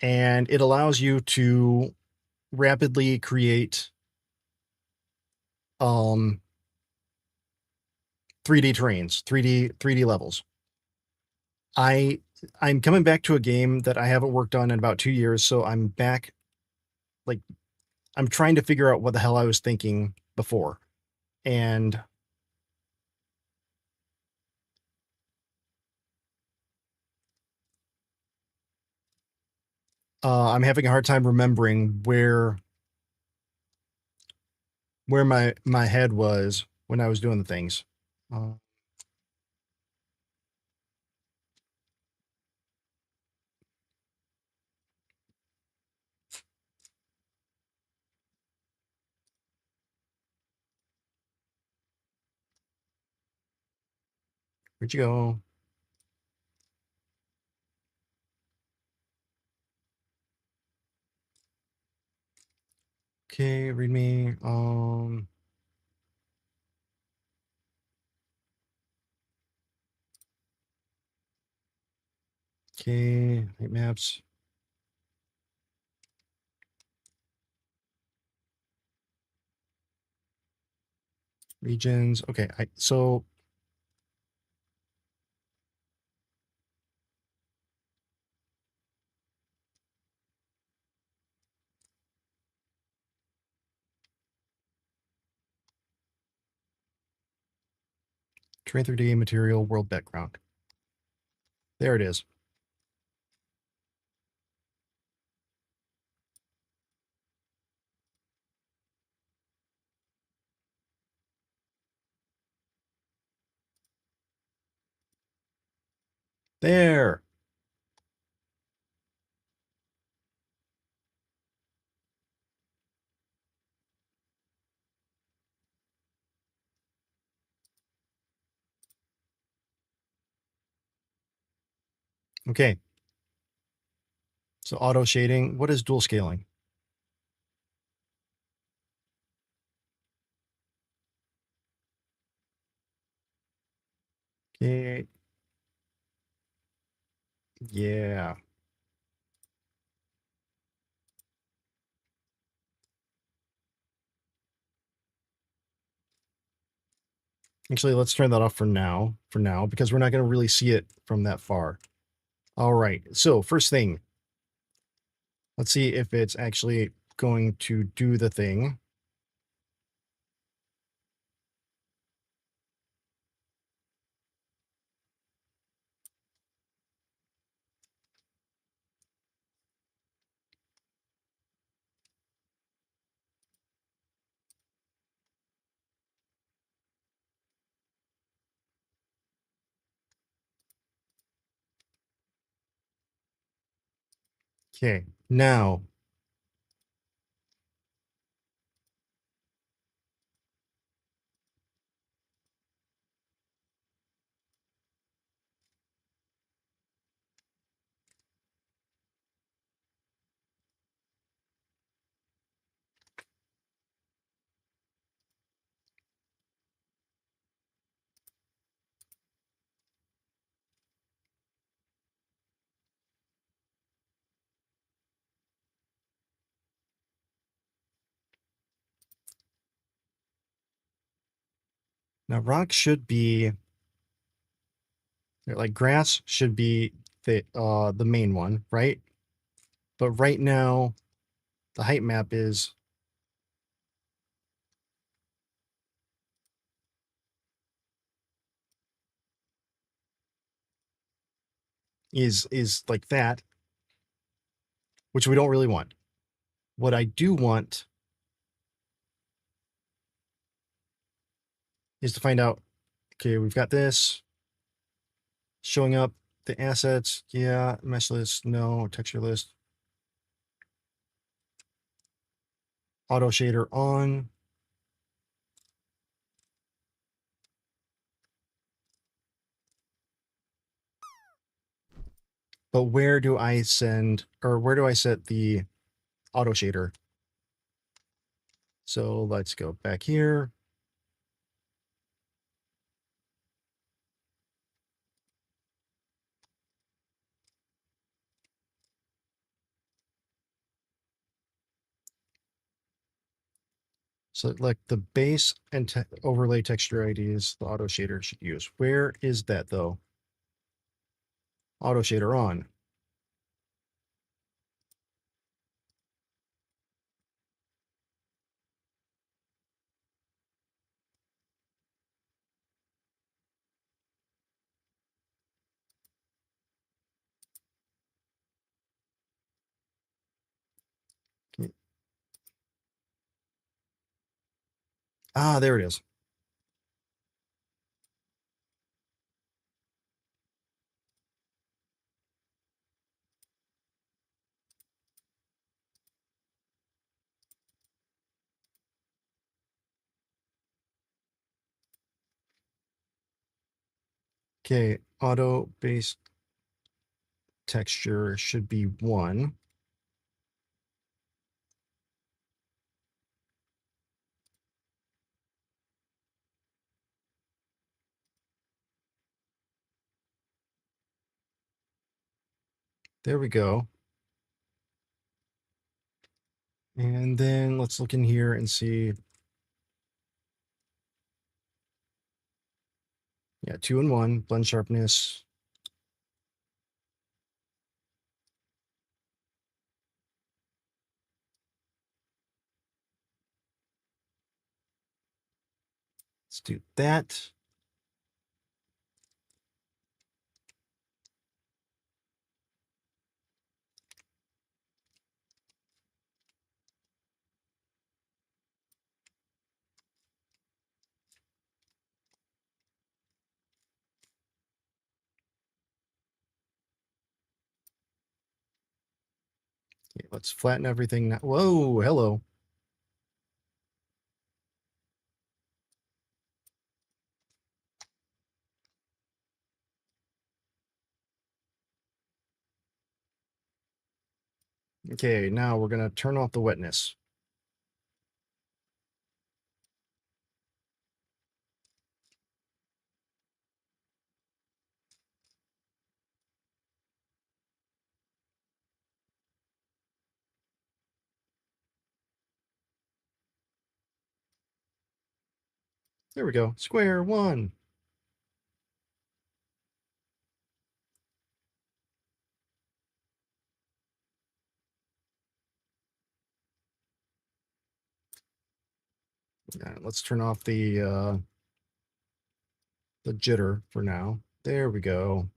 And it allows you to rapidly create 3D terrains, 3D levels. I'm coming back to a game that I haven't worked on in about 2 years, so I'm back. Like, I'm trying to figure out what the hell I was thinking before, and I'm having a hard time remembering where my head was when I was doing the things. Uh, Where'd you go? Okay, read me. Okay, height maps. Regions. Okay, so terrain 3D material world background. There it is. There. Okay. So auto shading. What is dual scaling? Okay. Yeah. Actually, let's turn that off for now, because we're not going to really see it from that far. All right. So first thing, let's see if it's actually going to do the thing. Okay. Now, rock should be like grass should be the main one, right? But right now, the height map is like that, which we don't really want. What I do want is to find out, okay, we've got this showing up, the assets, yeah, mesh list, no, texture list, auto shader on. But where do I set the auto shader? So let's go back here. So like the base and overlay texture IDs, the auto shader should use. Where is that though? Auto shader on. Ah, there it is. Okay, auto base texture should be 1. There we go. And then let's look in here and see. Yeah, 2 and 1, blend sharpness. Let's do that. Okay, let's flatten everything now. Whoa, hello. Okay, now we're going to turn off the wetness. There we go. Square 1. Let's turn off the jitter for now. There we go.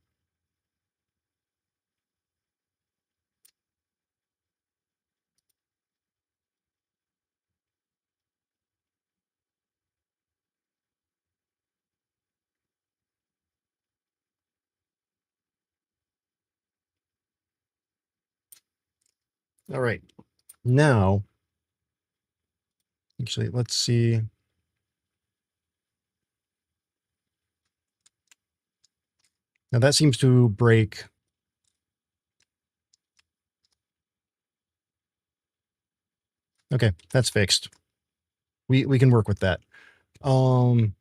All right. Now, actually, let's see. Now that seems to break. Okay, that's fixed. We can work with that. Um,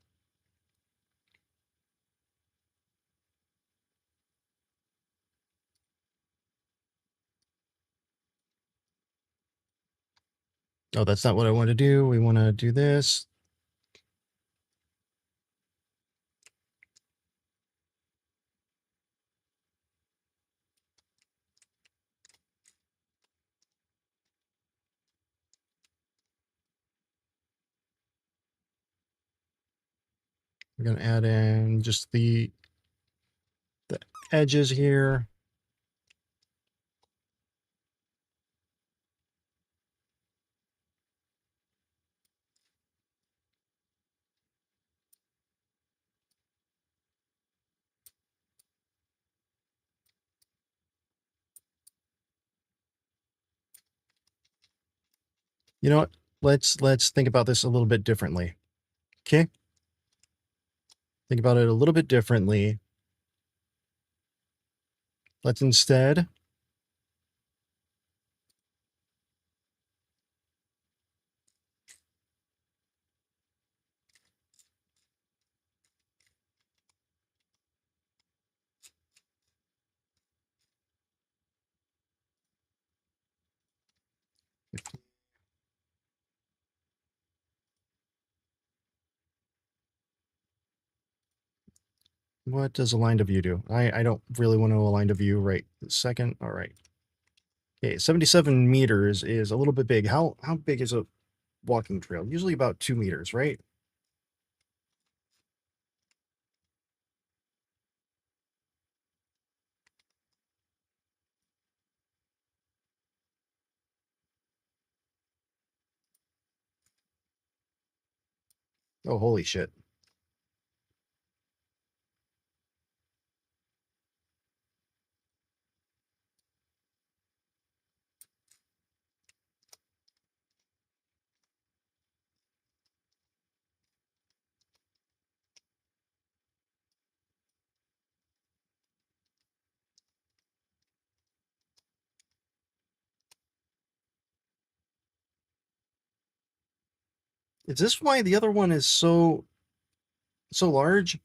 oh, that's not what I want to do. We want to do this. We're going to add in just the edges here. You know what? Let's think about this a little bit differently. Okay? Think about it a little bit differently. Let's instead what does align to view do? I don't really want to align to view right this second. All right. Okay, 77 meters is a little bit big. How big is a walking trail? Usually about 2 meters, right? Oh, holy shit. Is this why the other one is so large?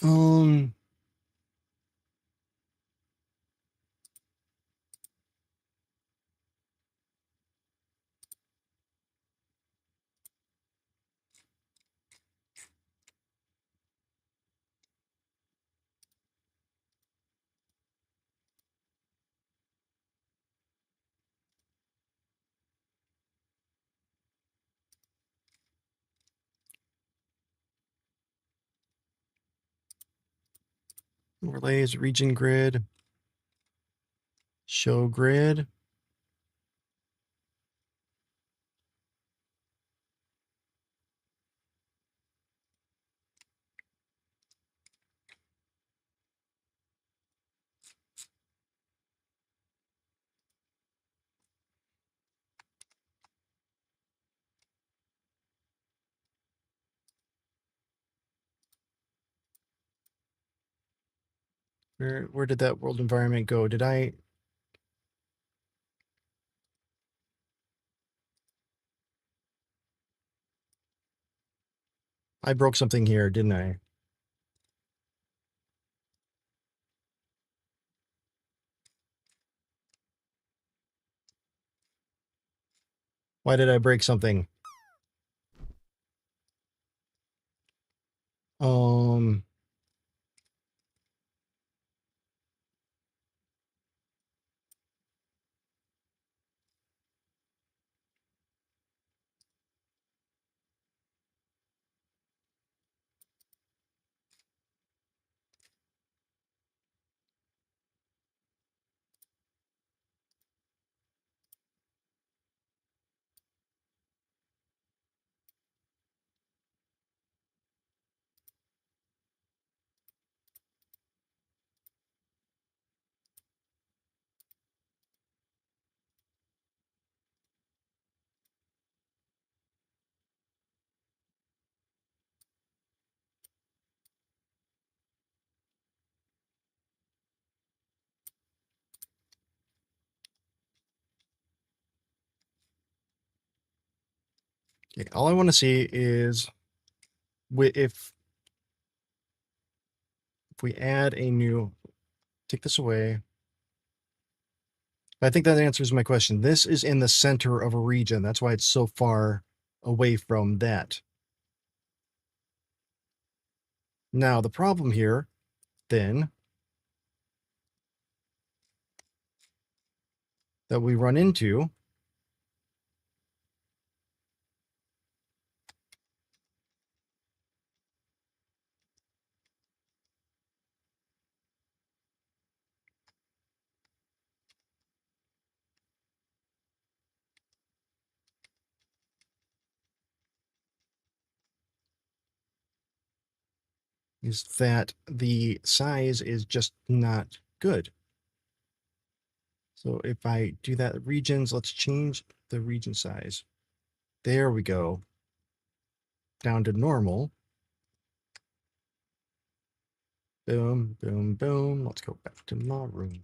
Um, overlays, region grid, show grid. Where did that world environment go? Did I broke something here, didn't I? Why did I break something? Um, okay, all I want to see is if we add a new, take this away. I think that answers my question. This is in the center of a region. That's why it's so far away from that. Now, the problem here, then, that we run into is that the size is just not good. So if I do that regions, let's change the region size. There we go. Down to normal. Boom, boom, boom. Let's go back to my room.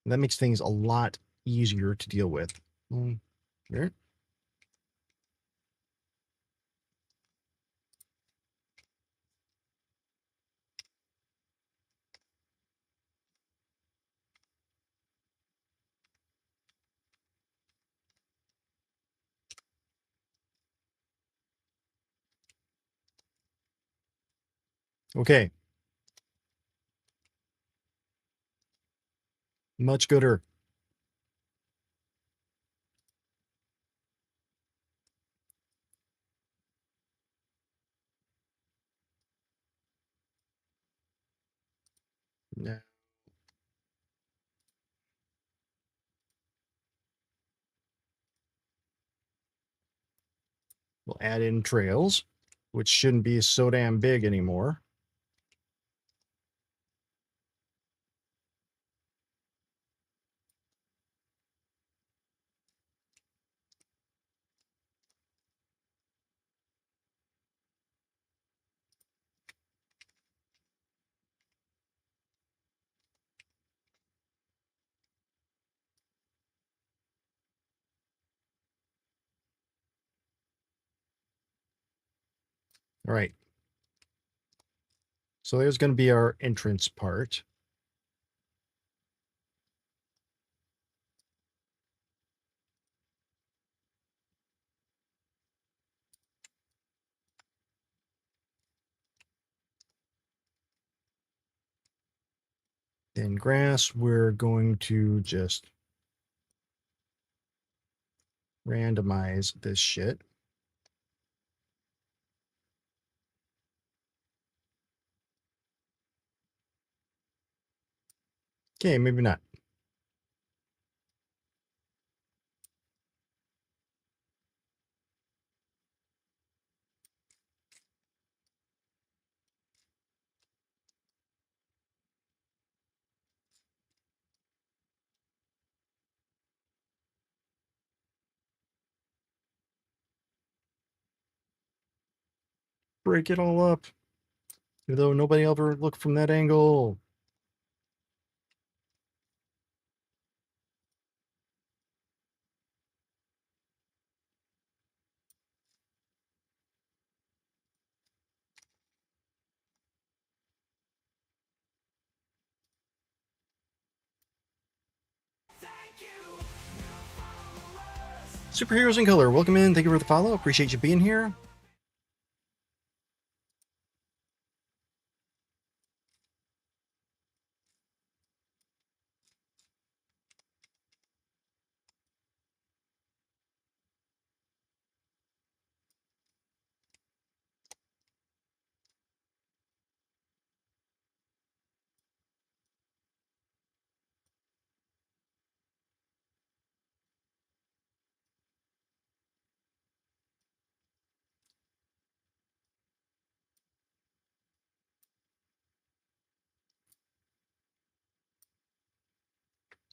That makes things a lot easier to deal with. There. Okay. Much gooder. Now We'll add in trails, which shouldn't be so damn big anymore. All right. So there's going to be our entrance part. Then grass, we're going to just randomize this shit. Okay, maybe not. Break it all up. Even though nobody ever looked from that angle. Superheroes in Color, welcome in. Thank you for the follow. Appreciate you being here.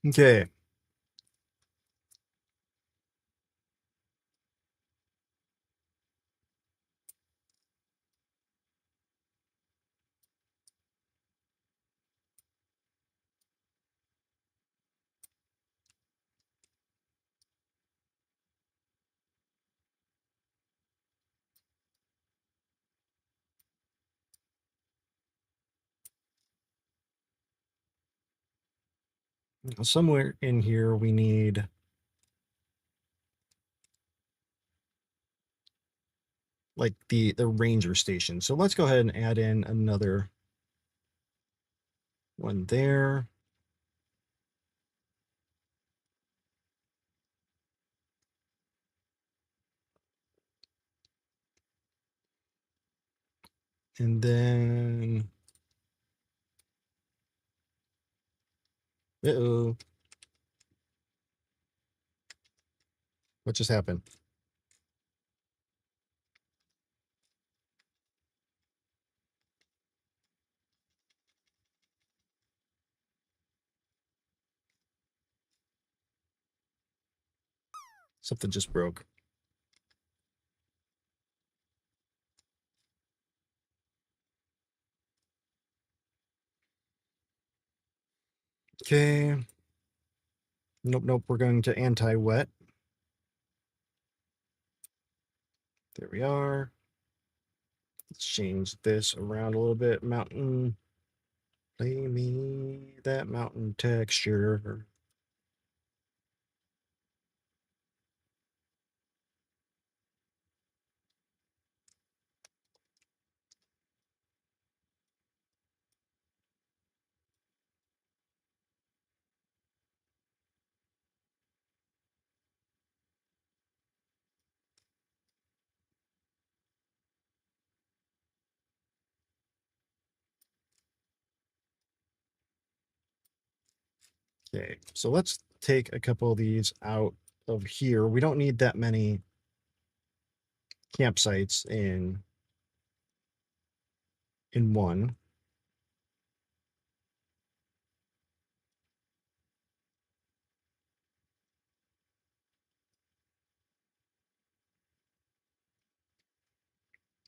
Okay. Somewhere in here we need like the ranger station. So let's go ahead and add in another one there. And then uh-oh. What just happened? Something just broke. Okay. Nope, nope. We're going to anti-wet. There we are. Let's change this around a little bit. Mountain. Play me that mountain texture. Okay, so let's take a couple of these out of here. We don't need that many campsites in one.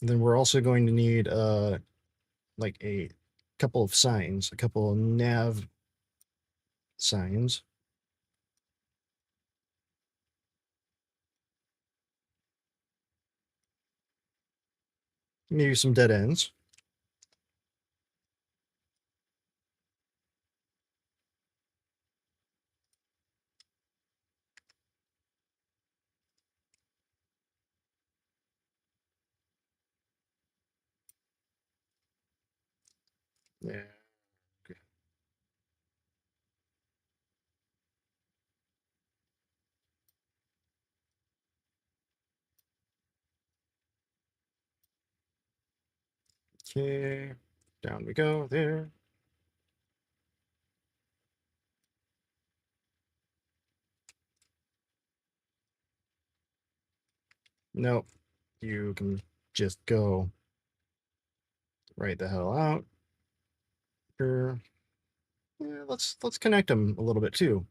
And then we're also going to need like a couple of signs, a couple of nav signs. Maybe some dead ends. Yeah. Okay. Down we go there. Nope. You can just go right the hell out. Sure. Yeah, let's connect them a little bit too.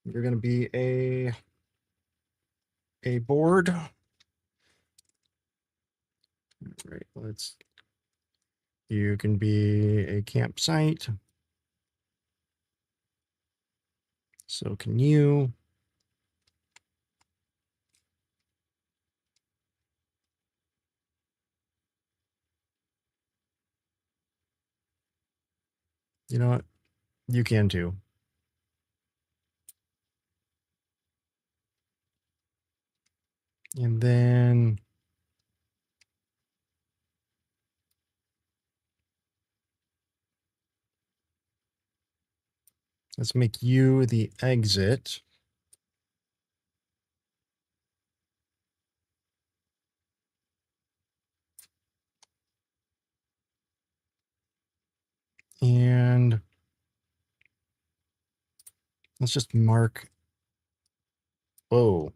You're going to be a board. Right. You can be a campsite. So can you. You know what? You can too. And then let's make you the exit. And let's just mark. Whoa.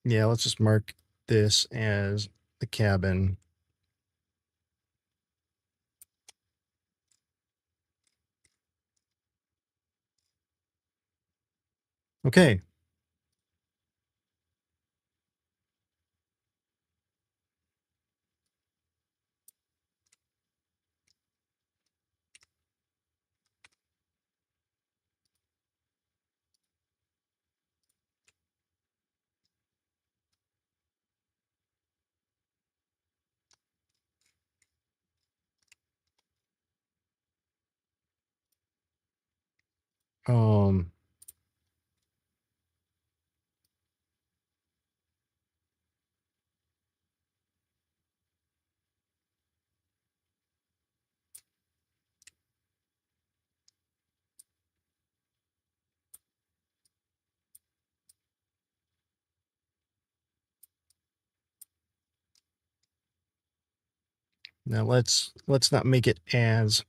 Yeah, let's just mark this as the cabin. Okay. Um, Now let's not make it as.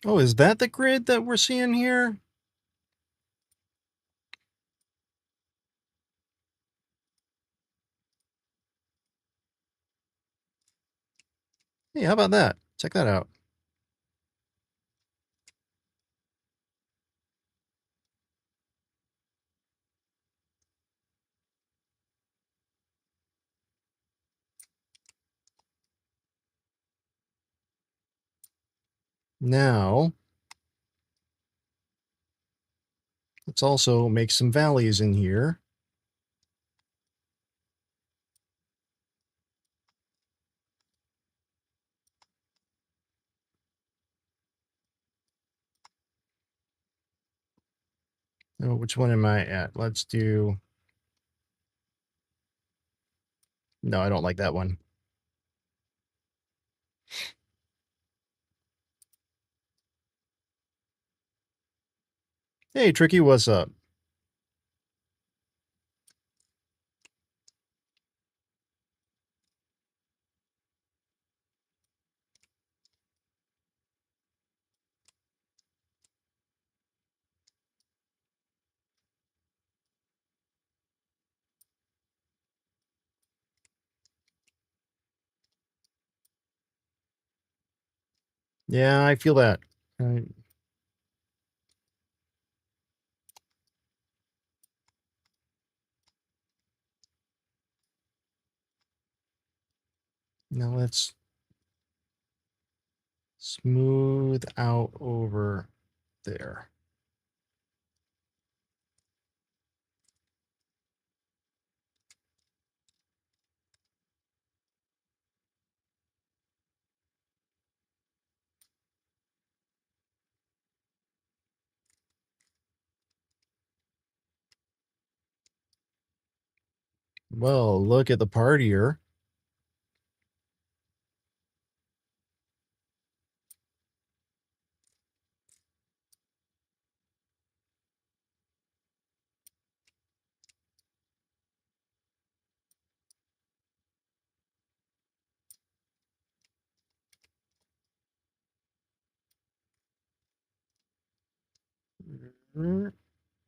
Oh, is that the grid that we're seeing here? Hey, how about that? Check that out. Now, let's also make some valleys in here. Oh, which one am I at? Let's do... No, I don't like that one. Hey, Tricky, what's up? Yeah, I feel that. Now let's smooth out over there. Well, look at the partier.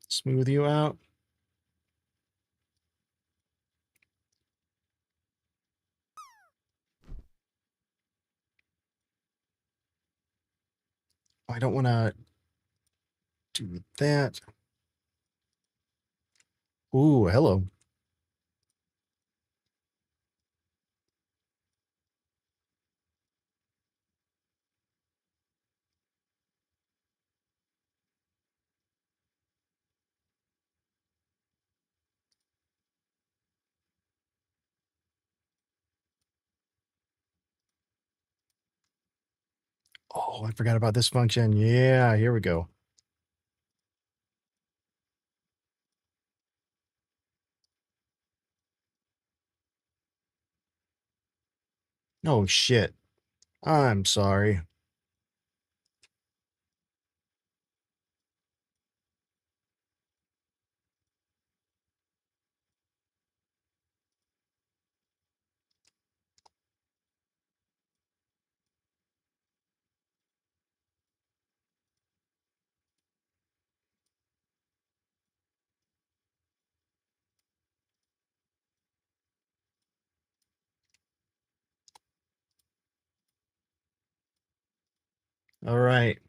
Smooth you out. I don't want to do that. Ooh, hello. Oh, I forgot about this function. Yeah, here we go. Oh, shit. I'm sorry. All right.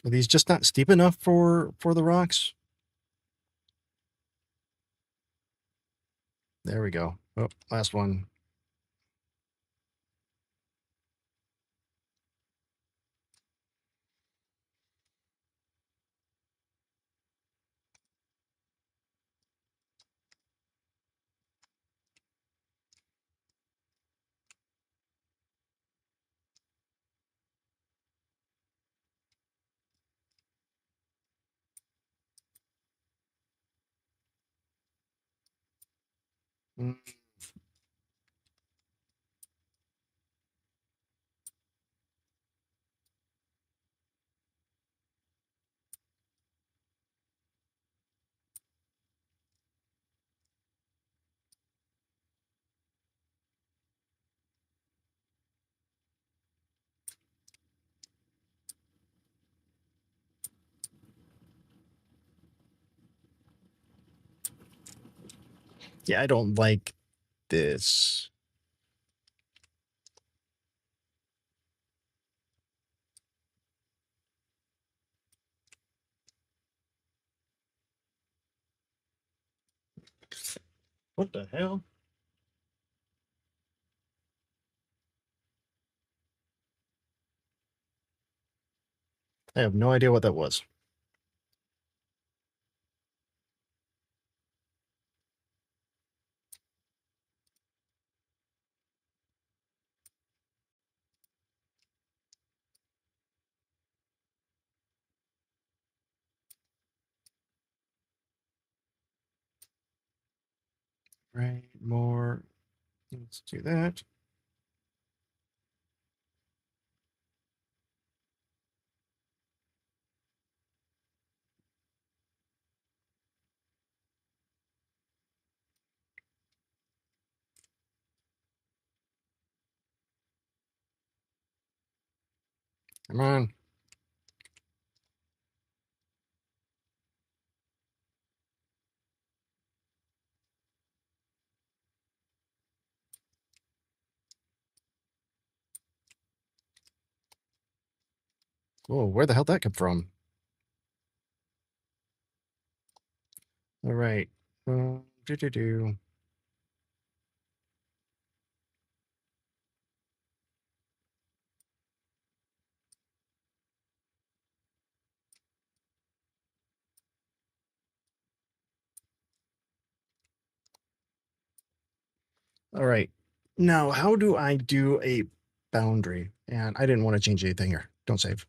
Are these just not steep enough for the rocks? There we go. Oh, last one. Mm. Yeah, I don't like this. What the hell? I have no idea what that was. Right, more. Let's do that. Come on. Oh, where the hell did that come from? All right. Do. All right. Now, how do I do a boundary? And I didn't want to change anything here. Don't save.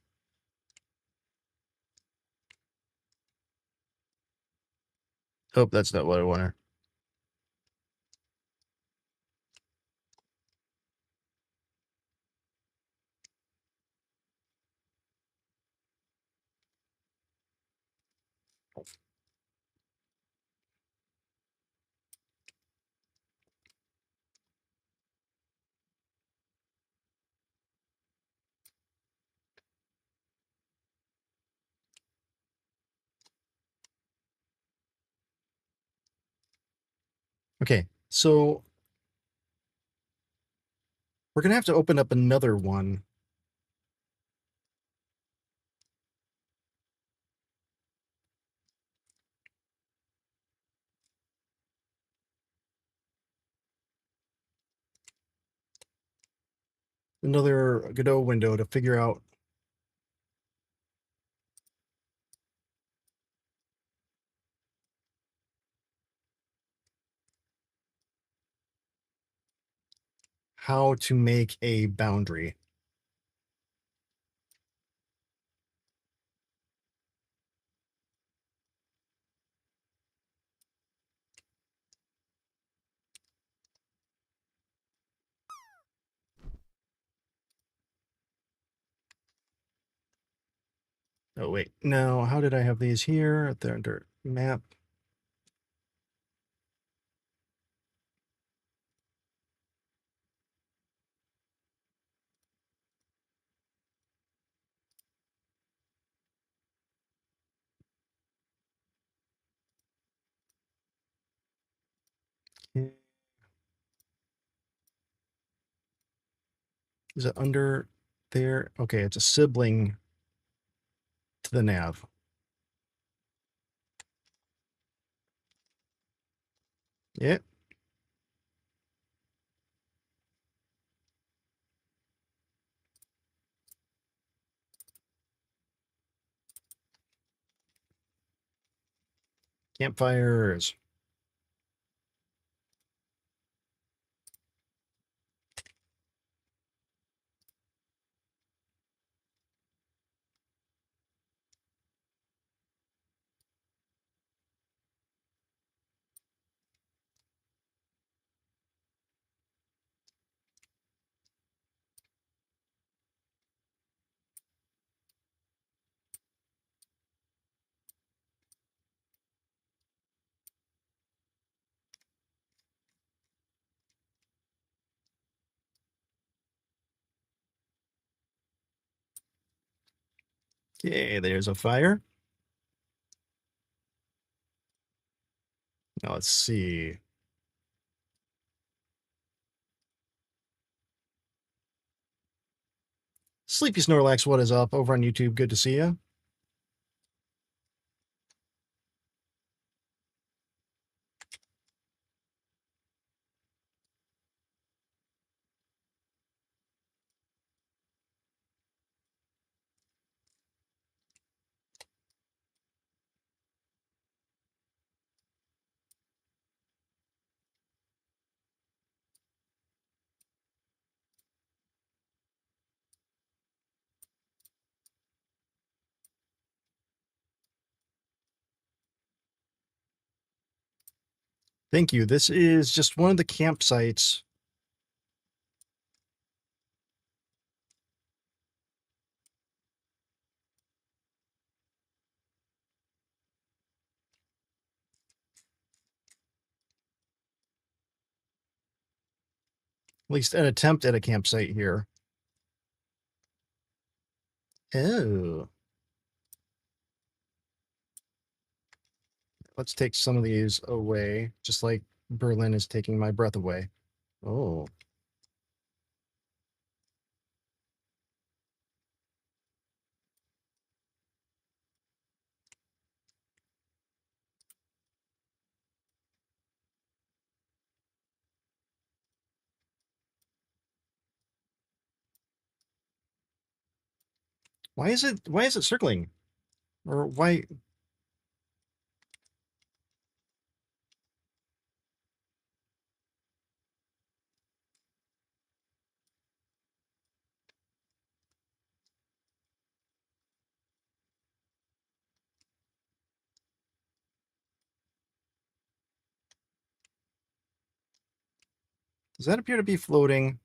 Hope that's not what I wanted. Okay, so we're going to have to open up another one. Another Godot window to figure out how to make a boundary. Oh, wait. No, how did I have these here? They're under map. Okay. Is it under there? Okay, it's a sibling to the nav. Yeah. Campfires. Okay, there's a fire. Now let's see. Sleepy Snorlax, what is up? Over on YouTube, good to see you. Thank you. This is just one of the campsites. At least an attempt at a campsite here. Oh. Let's take some of these away, just like Berlin is taking my breath away. Oh. Why is it circling? Or why does that appear to be floating?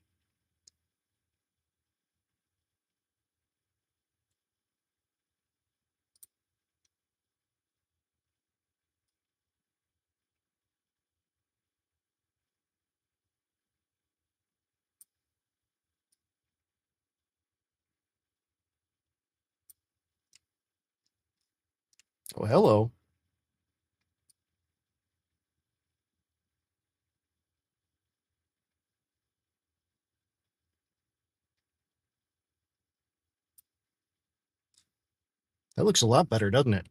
Oh, hello. That looks a lot better, doesn't it?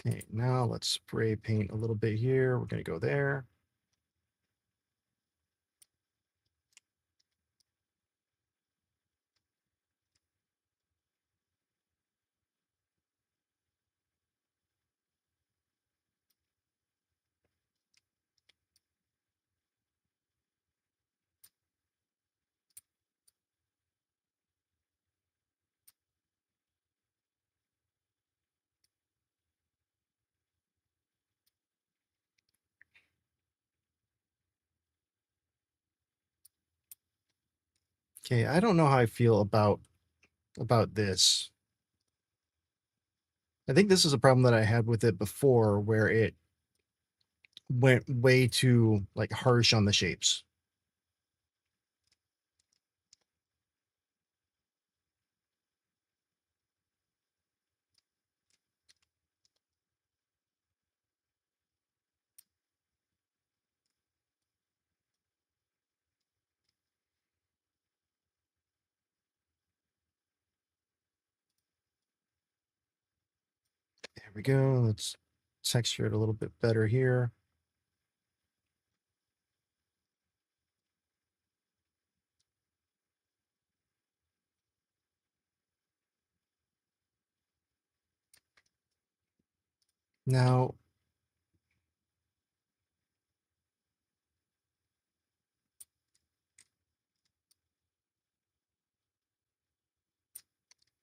Okay, now let's spray paint a little bit here. We're going to go there. Okay, I don't know how I feel about this. I think this is a problem that I had with it before where it went way too like harsh on the shapes. There we go. Let's texture it a little bit better here. Now,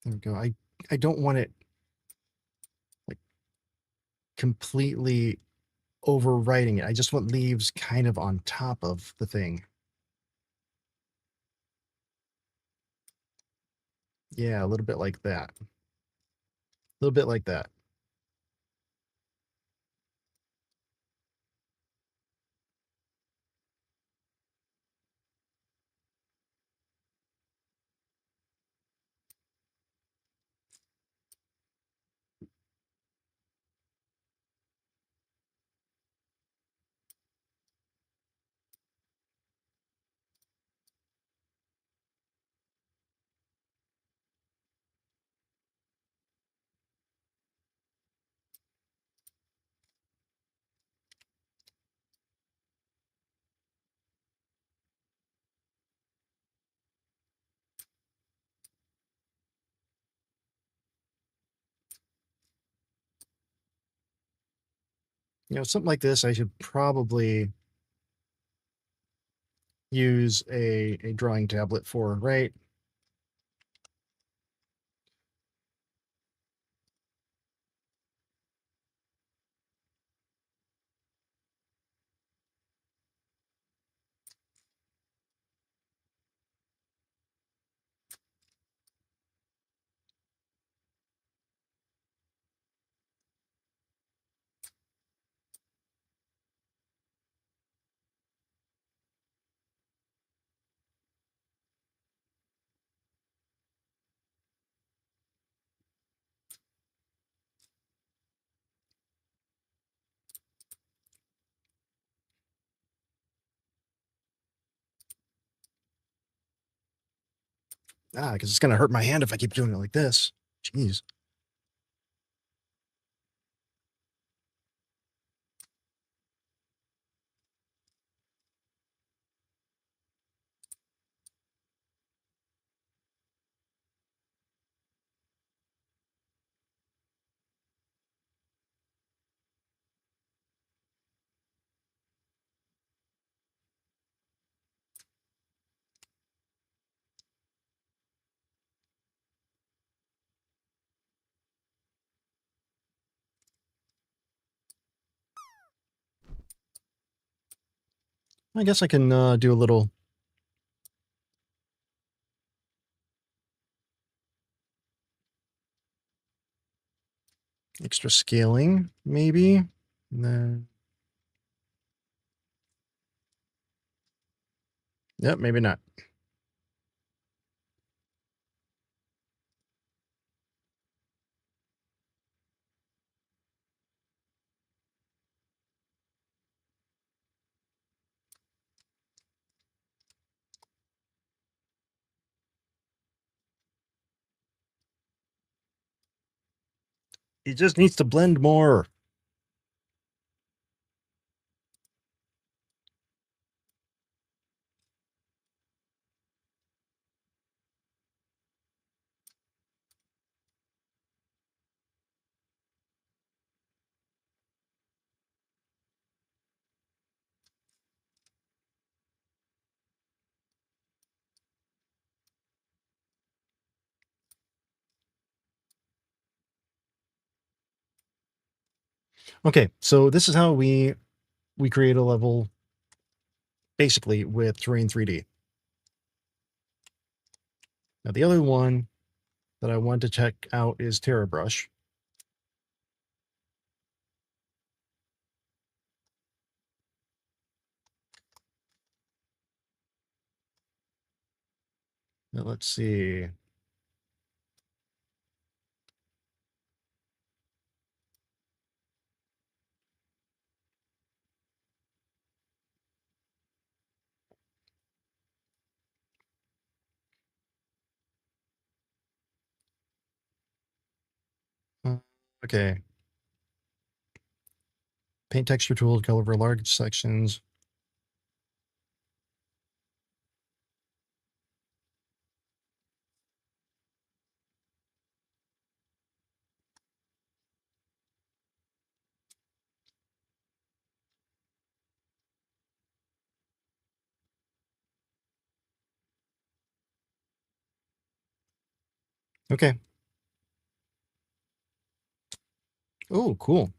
there we go. I don't want it like completely overwriting it. I just want leaves kind of on top of the thing. Yeah, a little bit like that. A little bit like that. Something like this, I should probably use a drawing tablet for, right? Because it's going to hurt my hand if I keep doing it like this. Jeez. I guess I can do a little extra scaling, maybe. And then, yep, maybe not. It just needs to blend more. Okay, so this is how we create a level basically with Terrain 3D. Now the other one that I want to check out is TerraBrush. Now let's see. Okay. Paint texture tool to color over large sections. Okay. Oh, cool.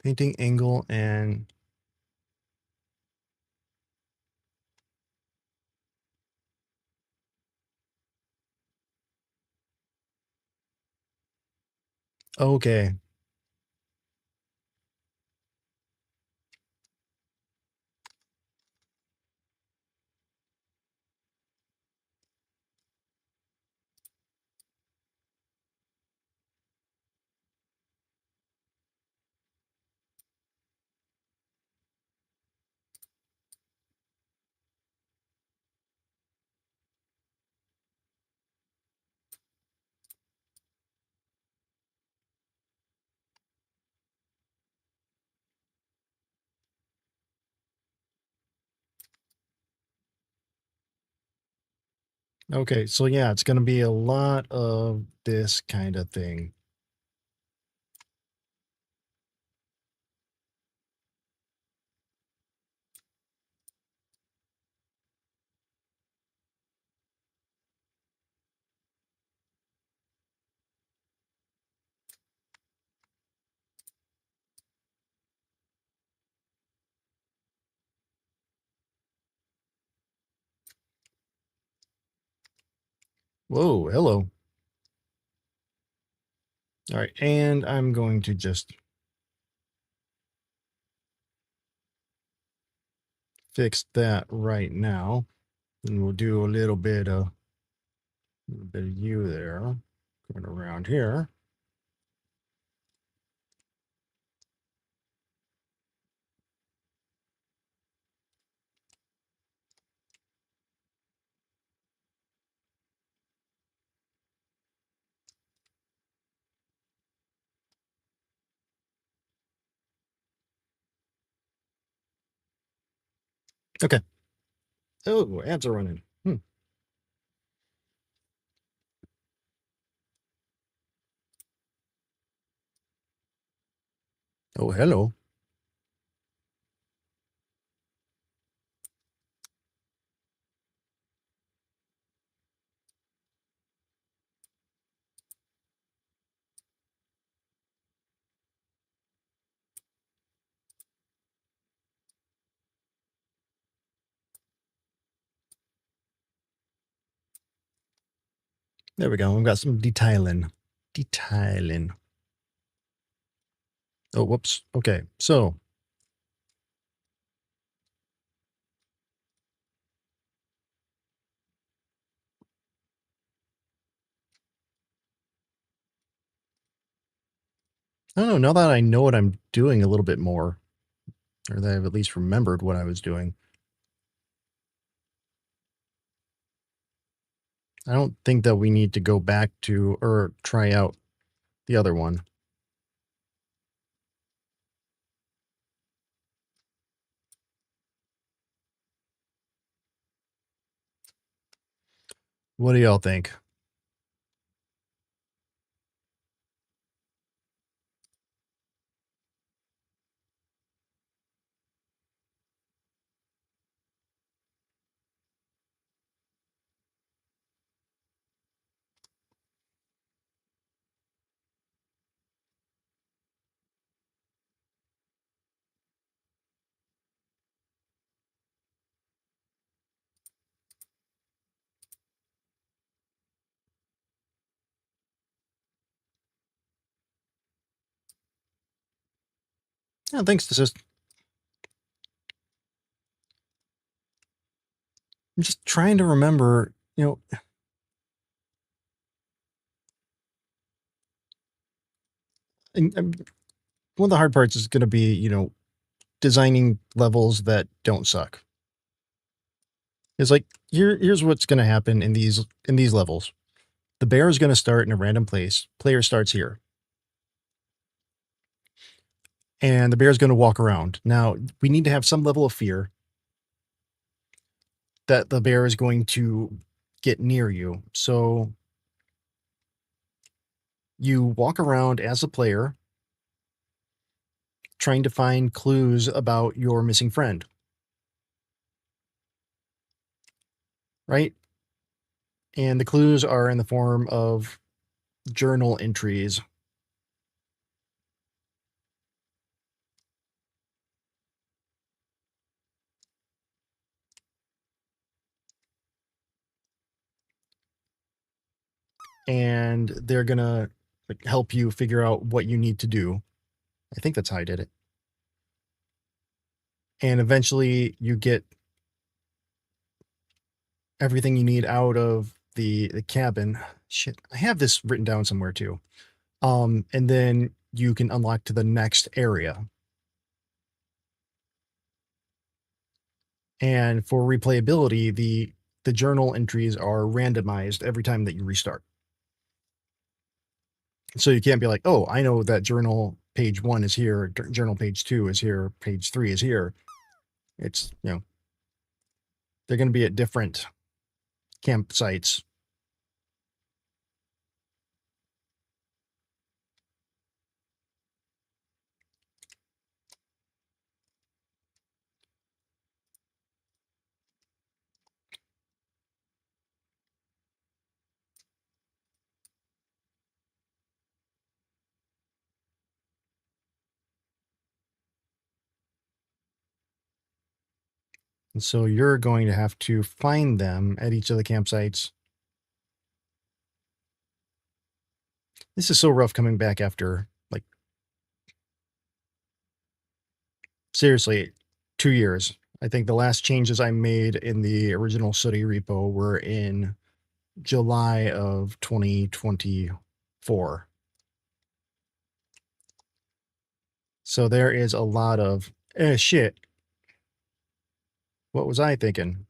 Painting angle and okay. Okay, so yeah, it's going to be a lot of this kind of thing. Whoa, hello. All right, and I'm going to just fix that right now. And we'll do a little bit of you there. Going around here. Okay. Oh, ads are running. Oh, hello. There we go. We've got some detailing. Detailing. Oh, whoops. Okay, so I don't know. Now that I know what I'm doing a little bit more, or that I've at least remembered what I was doing, I don't think that we need to go back to or try out the other one. What do y'all think? Yeah, thanks, Desist. I'm just trying to remember, and one of the hard parts is going to be, designing levels that don't suck. It's like here's what's going to happen in these levels. The bear is going to start in a random place. Player starts here. And the bear is going to walk around. Now, we need to have some level of fear that the bear is going to get near you. So you walk around as a player trying to find clues about your missing friend. Right? And the clues are in the form of journal entries. And they're going to help you figure out what you need to do. I think that's how I did it. And eventually you get everything you need out of the cabin. Shit, I have this written down somewhere too. And then you can unlock to the next area. And for replayability, the journal entries are randomized every time that you restart. So you can't be like, oh, I know that journal page 1 is here, journal page 2 is here, page 3 is here. It's, they're going to be at different campsites. And so you're going to have to find them at each of the campsites. This is so rough coming back after, like, seriously, 2 years. I think the last changes I made in the original Sooty repo were in July of 2024. So there is a lot of, shit. What was I thinking?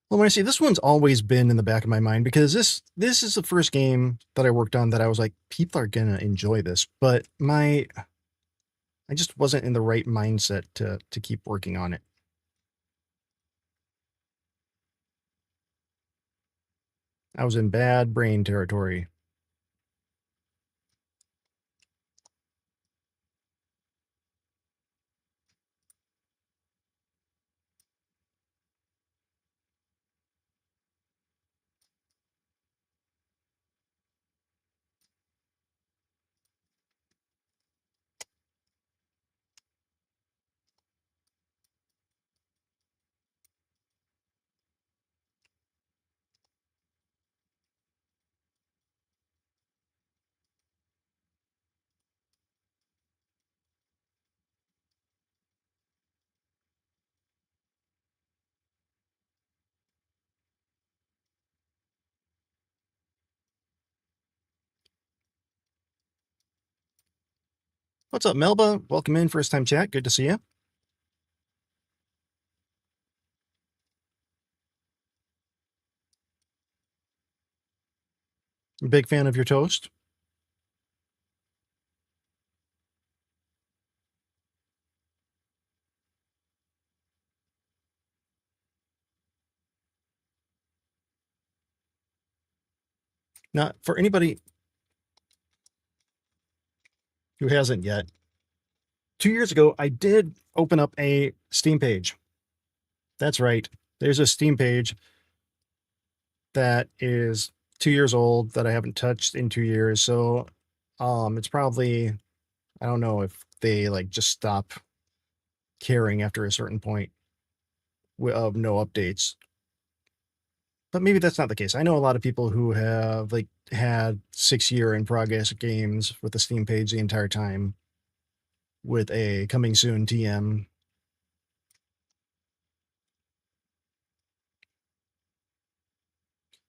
Well, when I see this one's always been in the back of my mind because this is the first game that I worked on that I was like, people are gonna enjoy this, but I just wasn't in the right mindset to keep working on it. I was in bad brain territory. What's up, Melba? Welcome in, first time chat. Good to see you. Big fan of your toast. Not for anybody who hasn't yet. 2 years ago, I did open up a Steam page. That's right. There's a Steam page that is 2 years old that I haven't touched in 2 years. So, it's probably, I don't know if they like just stop caring after a certain point of no updates. But maybe that's not the case. I know a lot of people who have like had 6-year in progress games with the Steam page the entire time with a coming soon TM.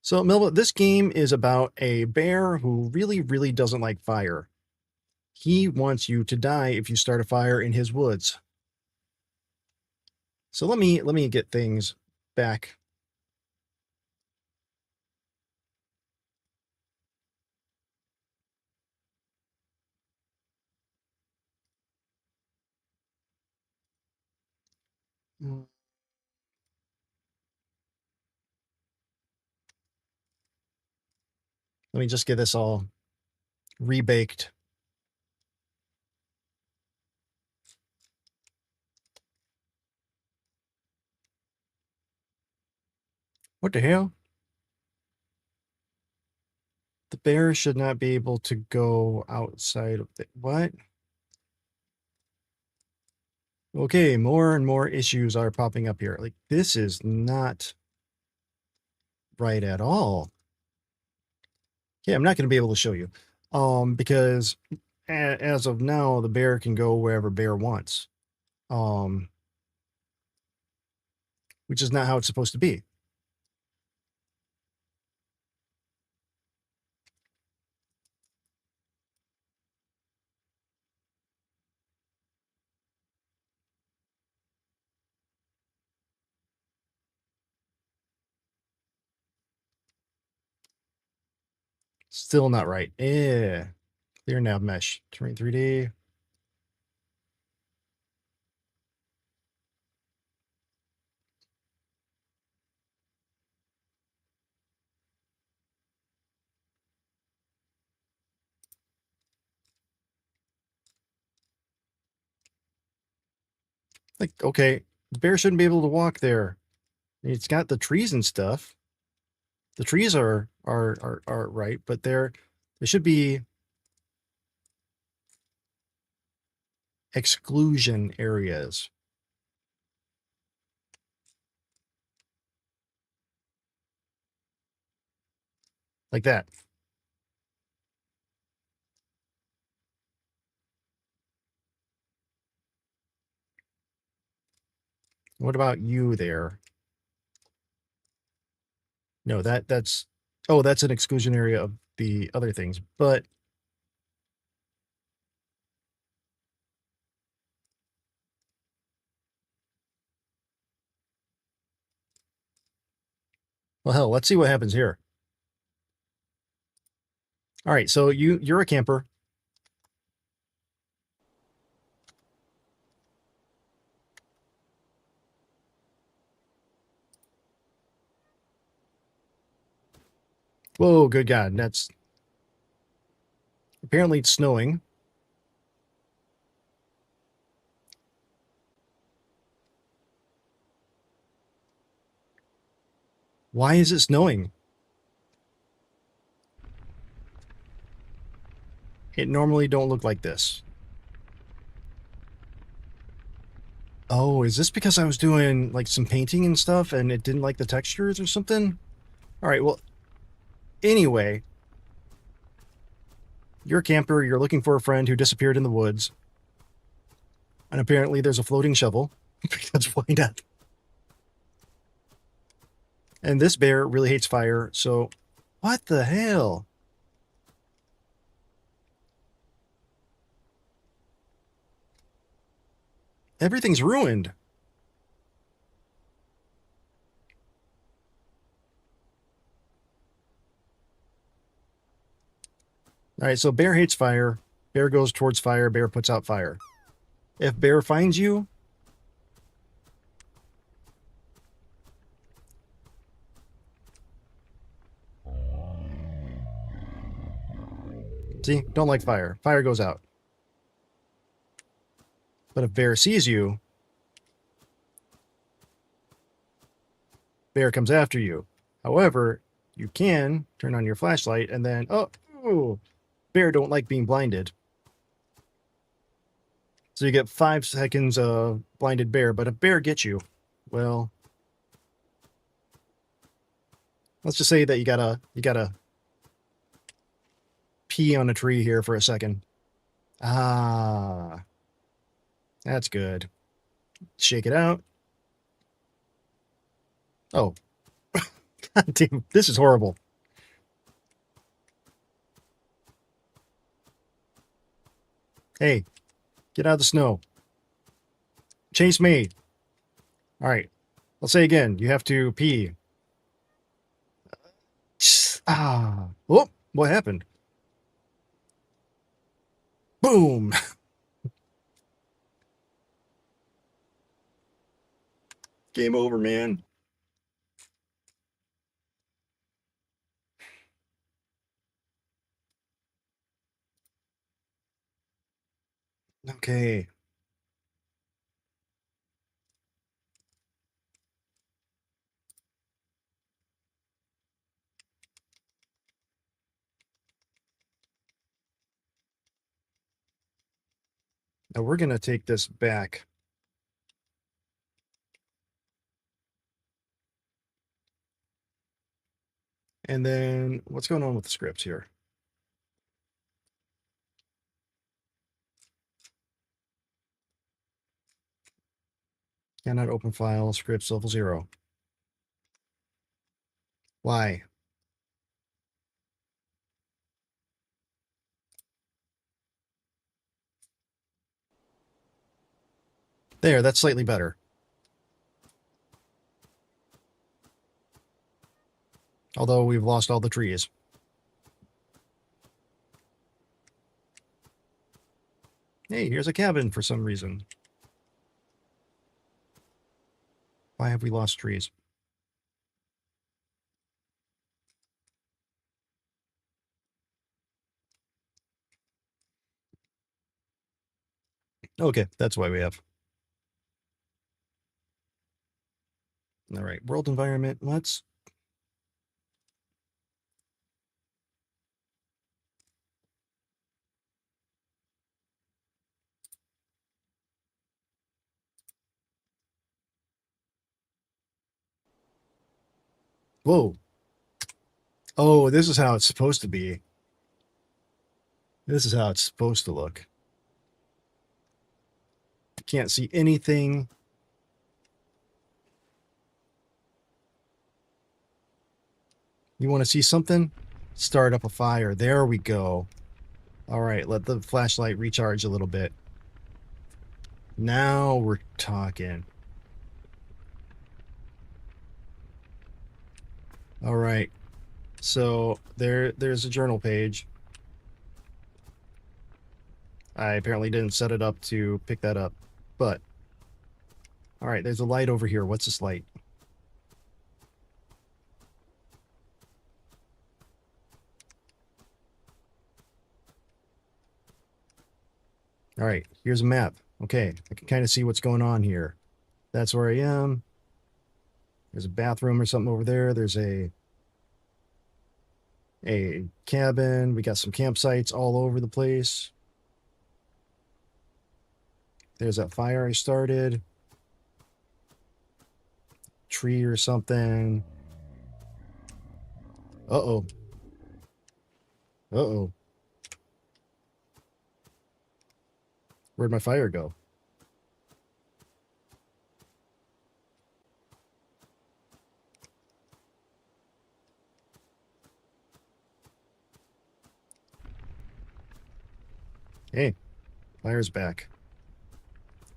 So, Milva, this game is about a bear who really, really doesn't like fire. He wants you to die if you start a fire in his woods. So let me get things back. Let me just get this all rebaked. What the hell? The bear should not be able to go outside of the what? Okay, more and more issues are popping up here. Like, this is not right at all. Yeah, I'm not going to be able to show you. Because as of now, the bear can go wherever bear wants. Which is not how it's supposed to be. Still not right. Clear nav mesh. Terrain 3D. Like, okay, the bear shouldn't be able to walk there. It's got the trees and stuff. The trees are right, but there should be exclusion areas. Like that. What about you there? No, that's oh, that's an exclusion area of the other things. But well, hell, let's see what happens here. All right, so you're a camper. Whoa, good God, that's apparently it's snowing. Why is it snowing? It normally don't look like this. Oh, is this because I was doing like some painting and stuff and it didn't like the textures or something? All right, well, anyway, you're a camper, you're looking for a friend who disappeared in the woods. And apparently there's a floating shovel. Because why not? And this bear really hates fire, so what the hell? Everything's ruined. All right, so bear hates fire. Bear goes towards fire. Bear puts out fire. If bear finds you, see, don't like fire. Fire goes out. But if bear sees you, bear comes after you. However, you can turn on your flashlight and then, oh, bear don't like being blinded. So you get 5 seconds of blinded bear, but if bear gets you, well, let's just say that you gotta pee on a tree here for a second. Ah, that's good. Shake it out. Oh, God damn, this is horrible. Hey, get out of the snow. Chase me. All right, let's say again. You have to pee. Ah, oh, what happened? Boom. Game over, man. Okay. Now we're going to take this back. And then what's going on with the script here? Cannot open file, scripts level 0. Why? There, that's slightly better. Although we've lost all the trees. Hey, here's a cabin for some reason. Why have we lost trees? Okay, that's why we have. All right, world environment. Let's. Whoa. Oh, this is how it's supposed to be. This is how it's supposed to look. Can't see anything. You want to see something? Start up a fire. There we go. All right, let the flashlight recharge a little bit. Now we're talking. All right. So there's a journal page. I apparently didn't set it up to pick that up, but all right, there's a light over here. What's this light? All right, here's a map. Okay, I can kind of see what's going on here. That's where I am. There's a bathroom or something over there. There's a cabin. We got some campsites all over the place. There's that fire I started. Tree or something. Uh-oh. Uh-oh. Where'd my fire go? Hey, fire's back.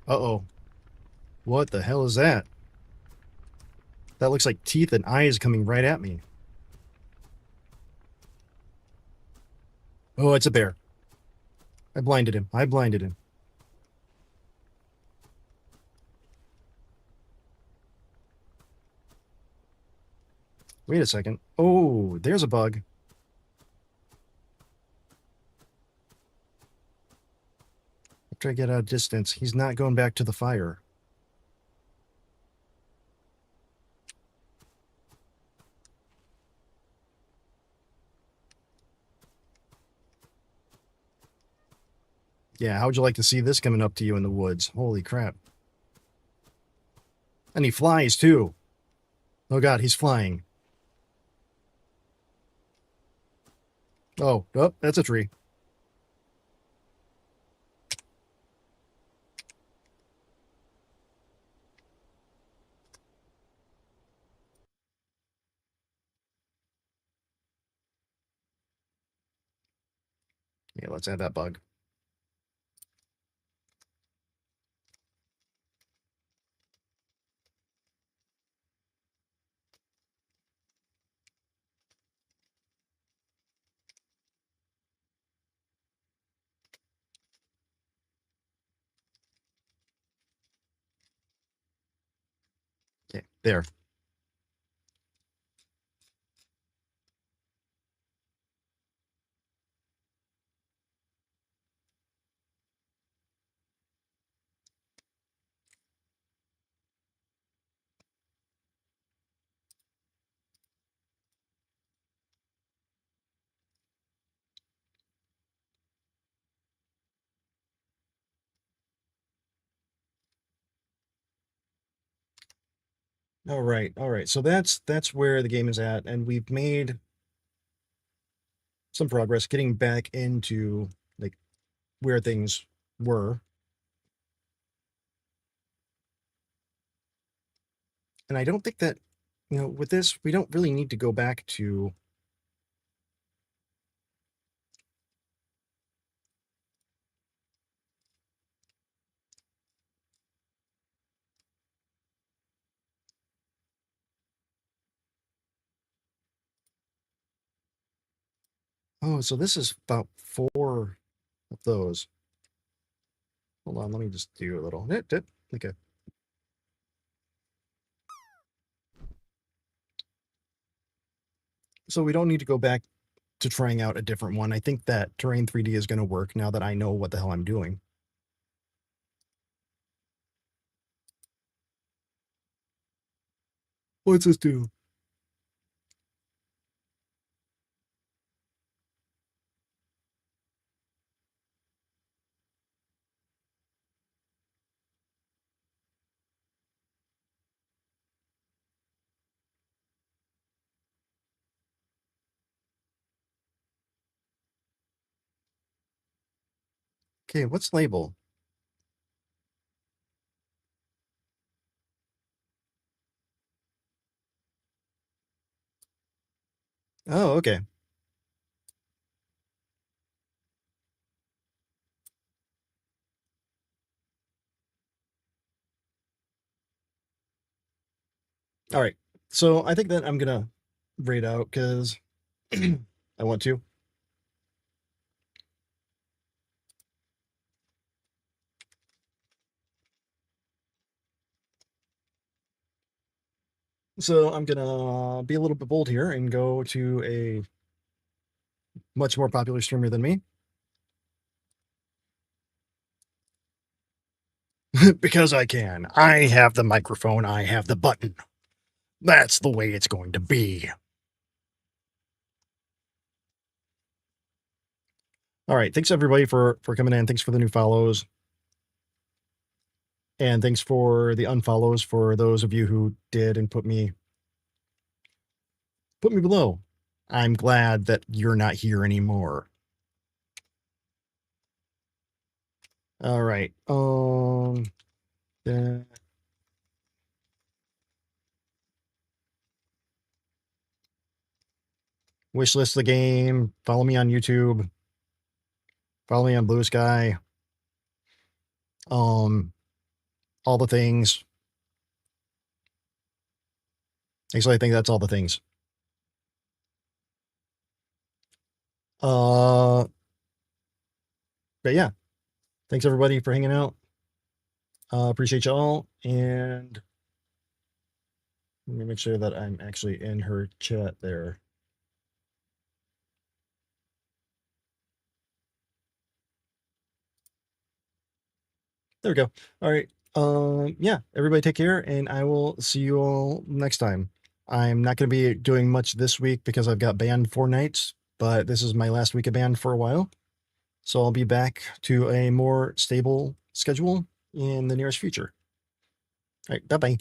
Uh-oh. What the hell is that? That looks like teeth and eyes coming right at me. Oh, it's a bear. I blinded him. I blinded him. Wait a second. Oh, there's a bug. After I get out of distance, he's not going back to the fire. Yeah, how would you like to see this coming up to you in the woods? Holy crap. And he flies, too. Oh, God, he's flying. Oh, oh, that's a tree. Yeah, let's add that bug. Okay, there. All right, all right. So that's where the game is at, and we've made some progress getting back into like where things were. And I don't think that, with this, we don't really need to go back to. Oh, so this is about 4 of those. Hold on, let me just do a little. Okay. So we don't need to go back to trying out a different one. I think that Terrain 3D is going to work now that I know what the hell I'm doing. What's this do? Okay, what's label? Oh, okay. All right. So I think that I'm going to raid out because I want to. So I'm going to be a little bit bold here and go to a much more popular streamer than me. Because I can. I have the microphone. I have the button. That's the way it's going to be. All right. Thanks everybody for coming in. Thanks for the new follows. And thanks for the unfollows for those of you who did and put me below. I'm glad that you're not here anymore. All right. Wishlist the game. Follow me on YouTube. Follow me on Blue Sky. All the things. Actually, I think that's all the things. But yeah, thanks everybody for hanging out. Appreciate y'all. And let me make sure that I'm actually in her chat there. There we go. All right. Yeah, everybody take care, and I will see you all next time. I'm not going to be doing much this week because I've got band 4 nights, but this is my last week of band for a while. So I'll be back to a more stable schedule in the nearest future. All right. Bye-bye.